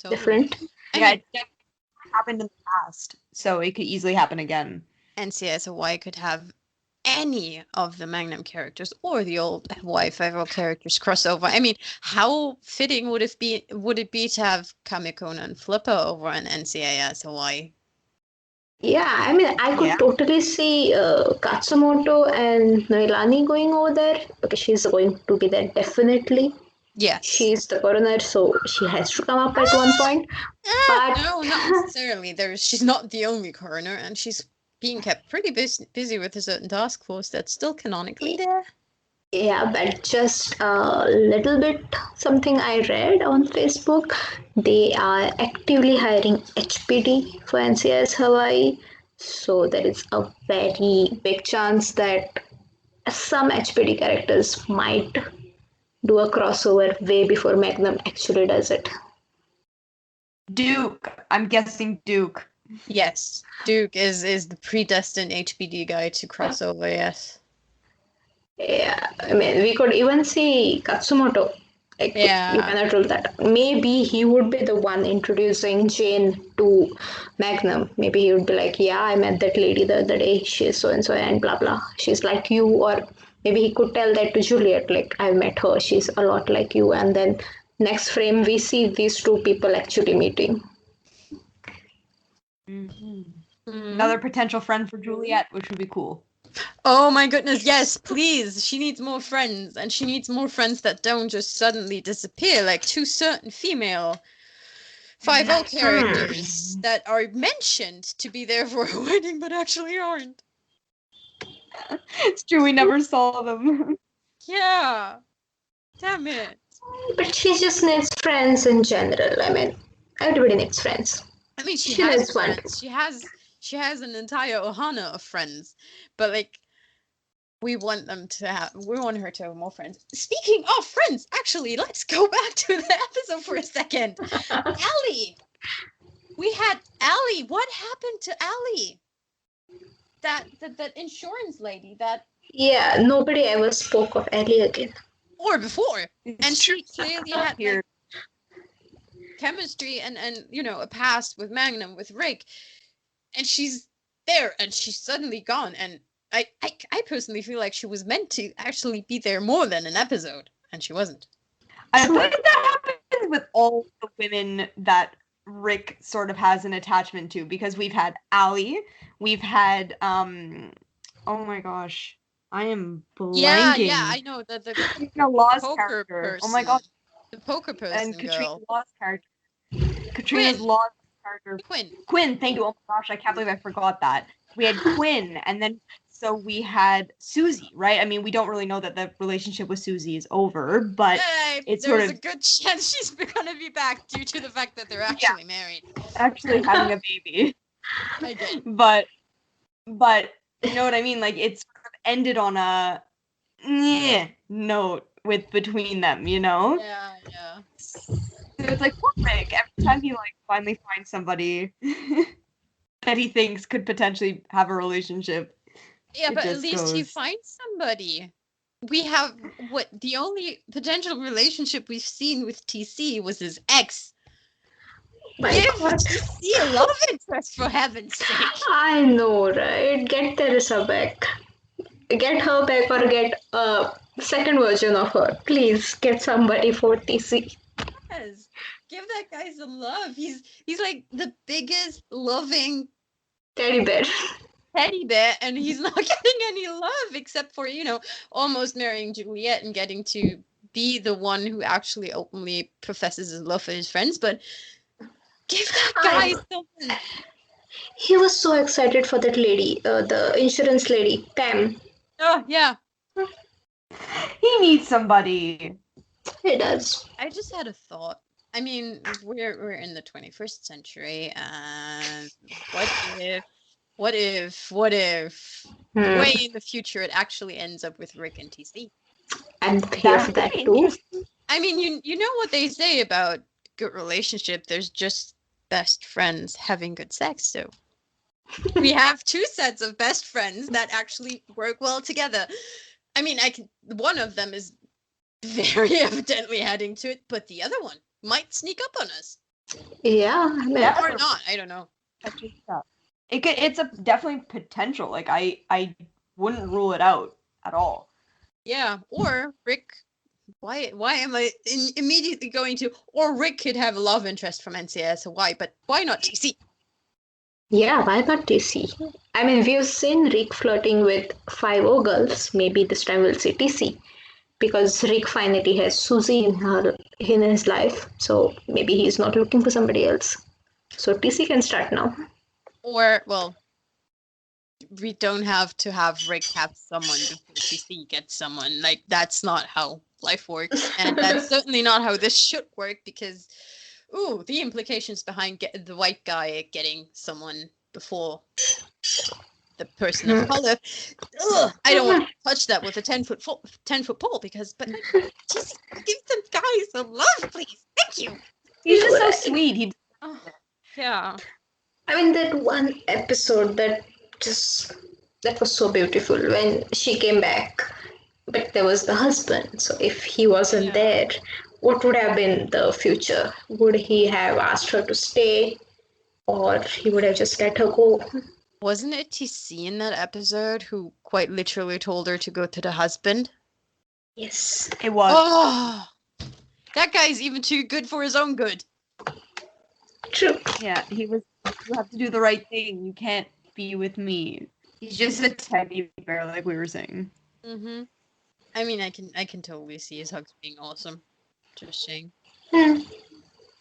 C: different.
D: It happened in the past, so it could easily happen again.
B: NCIS Hawaii could have any of the Magnum characters or the old Hawaii Five-O characters crossover. I mean, how fitting would it be to have Kamekona and Flippa over on NCIS Hawaii?
C: Yeah, I mean, I could totally see Katsumoto and Noelani going over there, because she's going to be there definitely.
B: Yes.
C: She's the coroner, so she has to come up at one point. But
B: no, not necessarily. She's not the only coroner, and she's being kept pretty busy with a certain task force that's still canonically there.
C: Yeah, but just a little bit something I read on Facebook. They are actively hiring HPD for NCIS Hawaii. So there is a very big chance that some HPD characters might do a crossover way before Magnum actually does it.
D: Duke. I'm guessing Duke.
B: Yes, Duke is the predestined HPD guy to cross over, yes.
C: Yeah, I mean, we could even see Katsumoto. You cannot rule that. Maybe he would be the one introducing Jane to Magnum. Maybe he would be like, yeah, I met that lady the other day. She's so-and-so and blah, blah. She's like you. Or maybe he could tell that to Juliet, like, I met her. She's a lot like you. And then next frame, we see these two people actually meeting.
D: Another potential friend for Juliet, which would be cool.
B: Oh my goodness, yes, please. She needs more friends, and she needs more friends that don't just suddenly disappear, like two certain female 5 characters that are mentioned to be there for a wedding, but actually aren't.
D: It's true, we never saw them.
B: Yeah. Damn it.
C: But she just needs friends in general. I mean, everybody needs friends.
B: I mean, she
C: She
B: has
C: needs one.
B: friends. She has an entire ohana of friends, but like we want her to have more friends. Speaking of friends, actually, let's go back to the episode for a second. Allie. We had Allie. What happened to Allie? That insurance lady that
C: Yeah, nobody ever spoke of Ellie again.
B: or before. And she clearly had
D: Here.
B: like, chemistry and a past with Magnum, with Rick, and she's there and she's suddenly gone. And I personally feel like she was meant to actually be there more than an episode, and she wasn't.
D: I think that happens with all the women that Rick sort of has an attachment to, because we've had Allie, we've had oh my gosh, I am blanking.
B: Yeah, I know that the
D: Katrina Law's
B: poker
D: character.
B: person.
D: Oh my gosh,
B: the poker person
D: and Katrina
B: girl.
D: Law's character. Katrina's
B: Quinn.
D: Law's character.
B: Quinn.
D: Thank you. Oh my gosh, I can't believe I forgot that. We had Quinn, and then so we had Susie, right? I mean, we don't really know that the relationship with Susie is over, but it's
B: there's
D: sort of
B: a good chance she's gonna be back due to the fact that they're actually married.
D: actually having a baby.
B: I get it.
D: But you know what I mean? Like, it sort of ended on a note with between them, you know?
B: Yeah.
D: So it's like, poor Rick, every time he like finally finds somebody that he thinks could potentially have a relationship.
B: Yeah,
D: It
B: but at
D: just
B: least he
D: goes-
B: finds somebody. We have the only potential relationship we've seen with TC was his ex.
C: My
B: Give
C: God.
B: TC a love interest, for heaven's sake.
C: I know, right? Get Teresa back. Get her back or get a second version of her. Please get somebody for TC.
B: Yes. Give that guy some love. He's like the biggest loving
C: Teddy bear.
B: teddy bear, and he's not getting any love except for, almost marrying Juliet and getting to be the one who actually openly professes his love for his friends. But give that guy something.
C: He was so excited for that lady, the insurance lady, Pam.
B: Oh, yeah.
D: He needs somebody.
C: He does.
B: I just had a thought. I mean, we're in the 21st century, and what if way in the future it actually ends up with Rick and TC?
C: I'm here for that too.
B: I mean, you know what they say about good relationship, there's just best friends having good sex. So we have two sets of best friends that actually work well together. I mean, one of them is very evidently heading to it, but the other one might sneak up on us.
C: Yeah, I mean,
B: Or not, I don't know.
D: It's a definitely potential. Like, I wouldn't rule it out at all.
B: Yeah, or Rick. Why am I immediately going to? Or Rick could have a love interest from NCIS Hawaii, but why not TC?
C: yeah, why not TC? I mean, we've seen Rick flirting with 5 girls. Maybe this time we'll see TC. Because Rick finally has Susie in his life, so maybe he's not looking for somebody else. So TC can start now.
B: Or, well, we don't have to have Rick have someone before TC gets someone. Like, that's not how life works, and that's certainly not how this should work, because, the implications behind the white guy getting someone before the person of color. I don't want to touch that with a 10-foot pole, but just give them guys some love, please. Thank you.
D: He's just so sweet.
B: Yeah.
C: I mean, that one episode that was so beautiful when she came back, but there was the husband. So if he wasn't there, what would have been the future? Would he have asked her to stay, or he would have just let her go?
B: Wasn't it TC in that episode who quite literally told her to go to the husband?
C: Yes.
D: It was.
B: Oh, that guy's even too good for his own good.
C: True.
D: Yeah, he was You have to do the right thing. You can't be with me. He's just a teddy bear, like we were saying.
B: Mm-hmm. I mean, I can totally see his hugs being awesome. Just saying.
C: Hmm.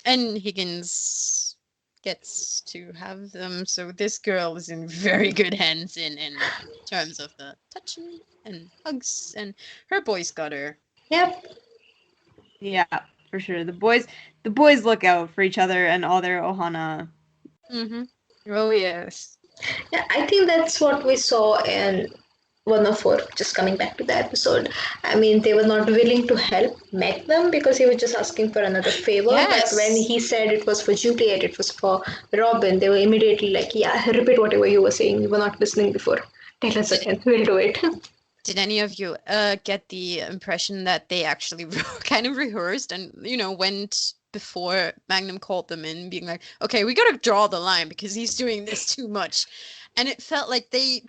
B: And Higgins gets to have them, so this girl is in very good hands in terms of the touching and hugs, and her boys got her.
C: Yep.
D: Yeah, for sure. The boys look out for each other and all their Ohana.
B: Mm-hmm. Oh yes.
C: Yeah, I think that's what we saw in 104. Just coming back to the episode. I mean, they were not willing to help Magnum because he was just asking for another favor.
B: Yes.
C: But when he said it was for Juliet, it was for Robin, they were immediately like, yeah, repeat whatever you were saying. You were not listening before. Tell us again. We'll do it.
B: Did any of you get the impression that they actually kind of rehearsed and went before Magnum called them in, being like, "Okay, we gotta draw the line because he's doing this too much," and it felt like they,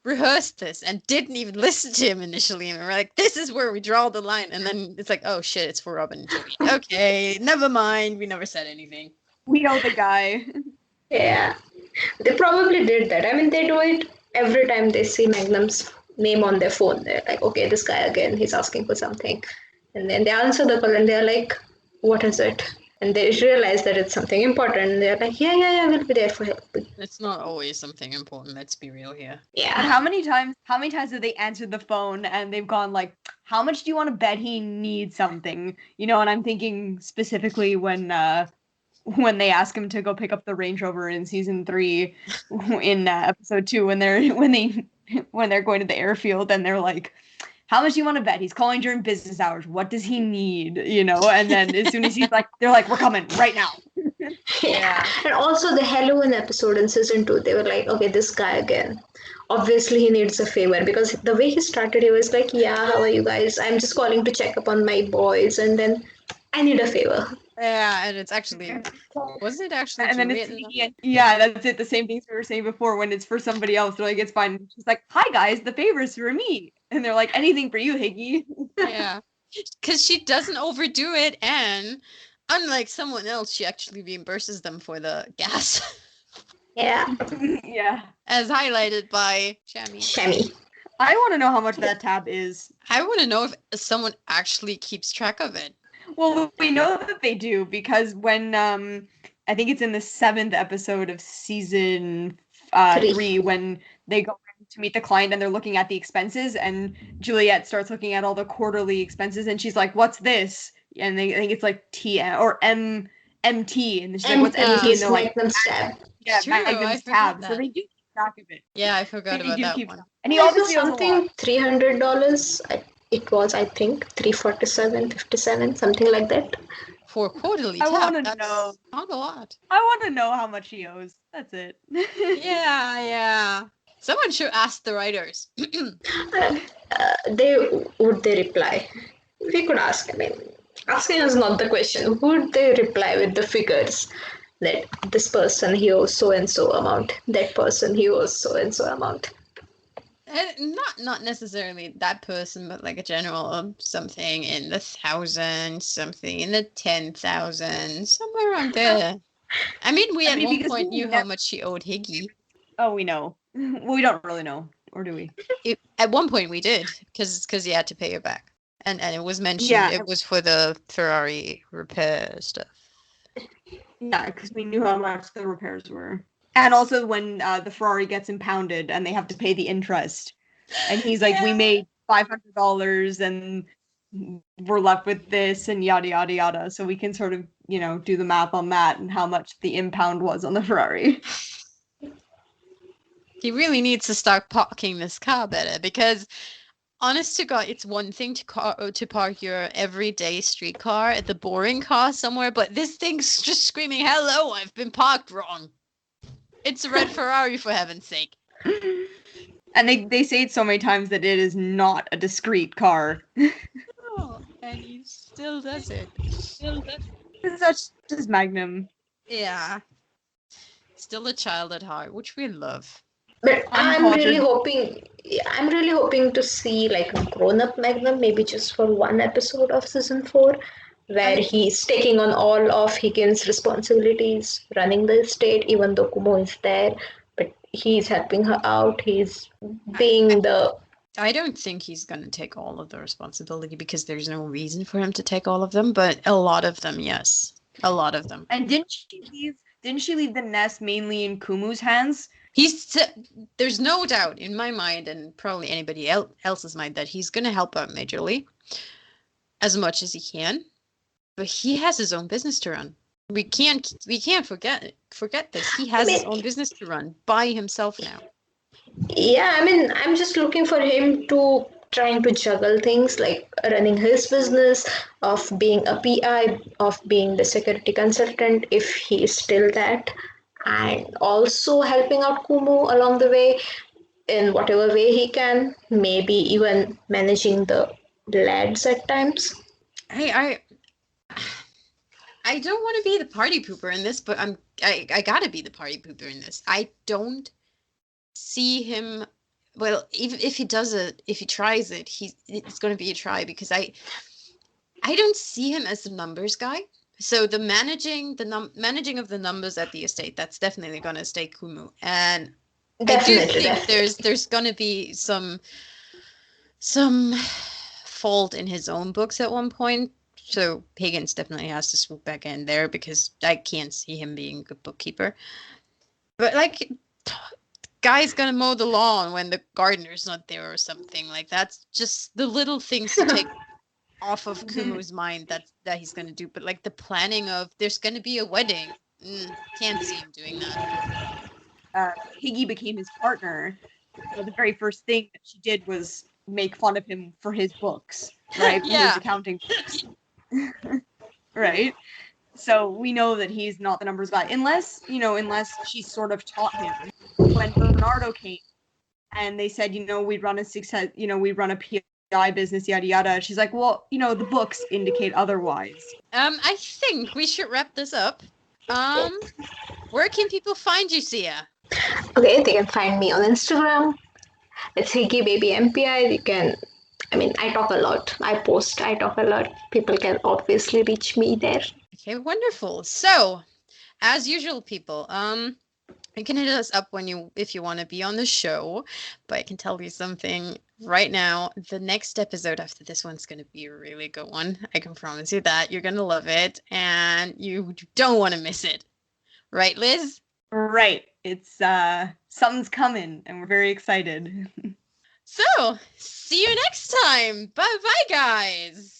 B: rehearsed this and didn't even listen to him initially, and were like, "This is where we draw the line," and then it's like, "Oh shit, it's for Robin and Julie." Okay, never mind. We never said anything.
D: We know the guy.
C: Yeah. They probably did that. I mean, they do it every time they see Magnum's name on their phone. They're like, okay, this guy again, he's asking for something. And then they answer the call and they're like, what is it? And they realize that it's something important. And they're like, yeah, we'll be there for help.
B: It's not always something important. Let's be real here.
D: But
C: Yeah.
D: how many times have they answered the phone and they've gone like, how much do you want to bet he needs something? And I'm thinking specifically when they ask him to go pick up the Range Rover in season 3 in episode 2 when they're going to the airfield and they're like, how much do you want to bet? He's calling during business hours. What does he need? And then as soon as he's like, they're like, we're coming right now.
C: Yeah. And also the Halloween episode in season 2, they were like, okay, this guy again. Obviously, he needs a favor because the way he started, he was like, yeah, how are you guys? I'm just calling to check up on my boys. And then I need a favor.
B: Yeah, and it's actually, was it actually
D: And then
B: Juliet?
D: yeah, that's it. The same things we were saying before. When it's for somebody else, they're like, it's fine. She's like, hi guys, the favor's for me. And they're like, anything for you, Higgy.
B: Yeah, because she doesn't overdo it, and unlike someone else, she actually reimburses them for the gas,
C: Yeah.
D: Yeah.
B: as highlighted by Shammy.
C: Shammy.
D: I want to know how much that tab is.
B: I want to know if someone actually keeps track of it.
D: Well, we know that they do because when I think it's in the 7th episode of season 3 when they go to meet the client and they're looking at the expenses and Juliet starts looking at all the quarterly expenses and she's like, "What's this?" And I think it's like TM or MT and she's like, "What's MT?" And they're like,
C: Magnum's tab.
D: "Yeah,
B: True, I
D: Magnum's
B: forgot
D: tab."
B: that.
D: So they do keep track of it.
B: Yeah, I forgot
D: They
B: about
D: do
B: that
D: keep
B: one.
D: track. And he
C: It was
D: obviously owes a lot.
C: something $300. It was, I think, 347.57, something like that.
B: For a quarterly
D: I
B: tab,
D: wanna
B: that's
D: know.
B: not a lot.
D: I want to know how much he owes. That's it.
B: Yeah. Someone should ask the writers.
C: Would they reply? We could ask. I mean, asking is not the question. Would they reply with the figures that this person he owes so and so amount, that person he owes so and so amount?
B: And not necessarily that person, but like a general something in the 1,000, something in the 10,000, somewhere around there. I mean, we at one
D: because
B: point
D: we
B: knew how
D: never-
B: much she owed Higgy.
D: Oh, we know. Well, we don't really know, or do we?
B: At one point we did, because he had to pay her back, and it was mentioned
D: Yeah.
B: it was for the Ferrari repair stuff.
D: Yeah, because we knew how much the repairs were. And also when the Ferrari gets impounded and they have to pay the interest. And he's like, we made $500 and we're left with this and yada, yada, yada. So we can sort of, do the math on that and how much the impound was on the Ferrari.
B: He really needs to start parking this car better, because honest to God, it's one thing to park your everyday street car at the boring car somewhere, but this thing's just screaming, "Hello, I've been parked wrong." It's a red Ferrari, for heaven's sake.
D: And they say it so many times that it is not a discreet car.
B: Oh, and he still does it.
D: Such as Magnum.
B: Yeah. Still a child at heart, which we love.
C: But I'm really
D: Uncultured.
C: hoping to see like a grown-up Magnum, maybe just for one episode of season 4. where he's taking on all of Higgins' responsibilities, running the estate, even though Kumo is there. But he's helping her out. He's being the...
B: I don't think he's going to take all of the responsibility because there's no reason for him to take all of them, but a lot of them, yes. A lot of them.
D: And didn't she leave the nest mainly in Kumu's hands?
B: There's no doubt in my mind, and probably anybody else's mind, that he's going to help out majorly as much as he can. But he has his own business to run. We can't forget this. He has his own business to run by himself now.
C: Yeah, I mean, I'm just looking for him to trying to juggle things like running his business, of being a PI, of being the security consultant, if he is still that, and also helping out Kumu along the way in whatever way he can, maybe even managing the lads at times.
B: I don't want to be the party pooper in this, but I gotta be the party pooper in this. I don't see him. Well, even if he does it, if he tries it, it's going to be a try, because I don't see him as the numbers guy. So the managing of the numbers at the estate, that's definitely going to stay Kumu. And
C: Definitely,
B: I do think there's going to be some fault in his own books at one point. So Higgins definitely has to swoop back in there, because I can't see him being a good bookkeeper. But like, guy's gonna mow the lawn when the gardener's not there or something. Like, that's just the little things to take off of Kumu's mind that he's gonna do. But like the planning of there's gonna be a wedding, can't see him doing that.
D: Higgy became his partner. So the very first thing that she did was make fun of him for his books, right? For his accounting books. Right? So we know that he's not the numbers guy, unless she sort of taught him. When Bernardo came and they said, we run a PI business, yada yada. She's like, well, the books indicate otherwise.
B: I think we should wrap this up. Where can people find you, Sia?
C: Okay, they can find me on Instagram. It's Higgy Baby MPI. I talk a lot. I talk a lot. People can obviously reach me there.
B: Okay, wonderful. So, as usual, people, you can hit us up if you want to be on the show. But I can tell you something right now. The next episode after this one's going to be a really good one. I can promise you that. You're going to love it, and you don't want to miss it. Right, Liz?
D: Right. It's something's coming, and we're very excited.
B: So, see you next time. Bye-bye, guys.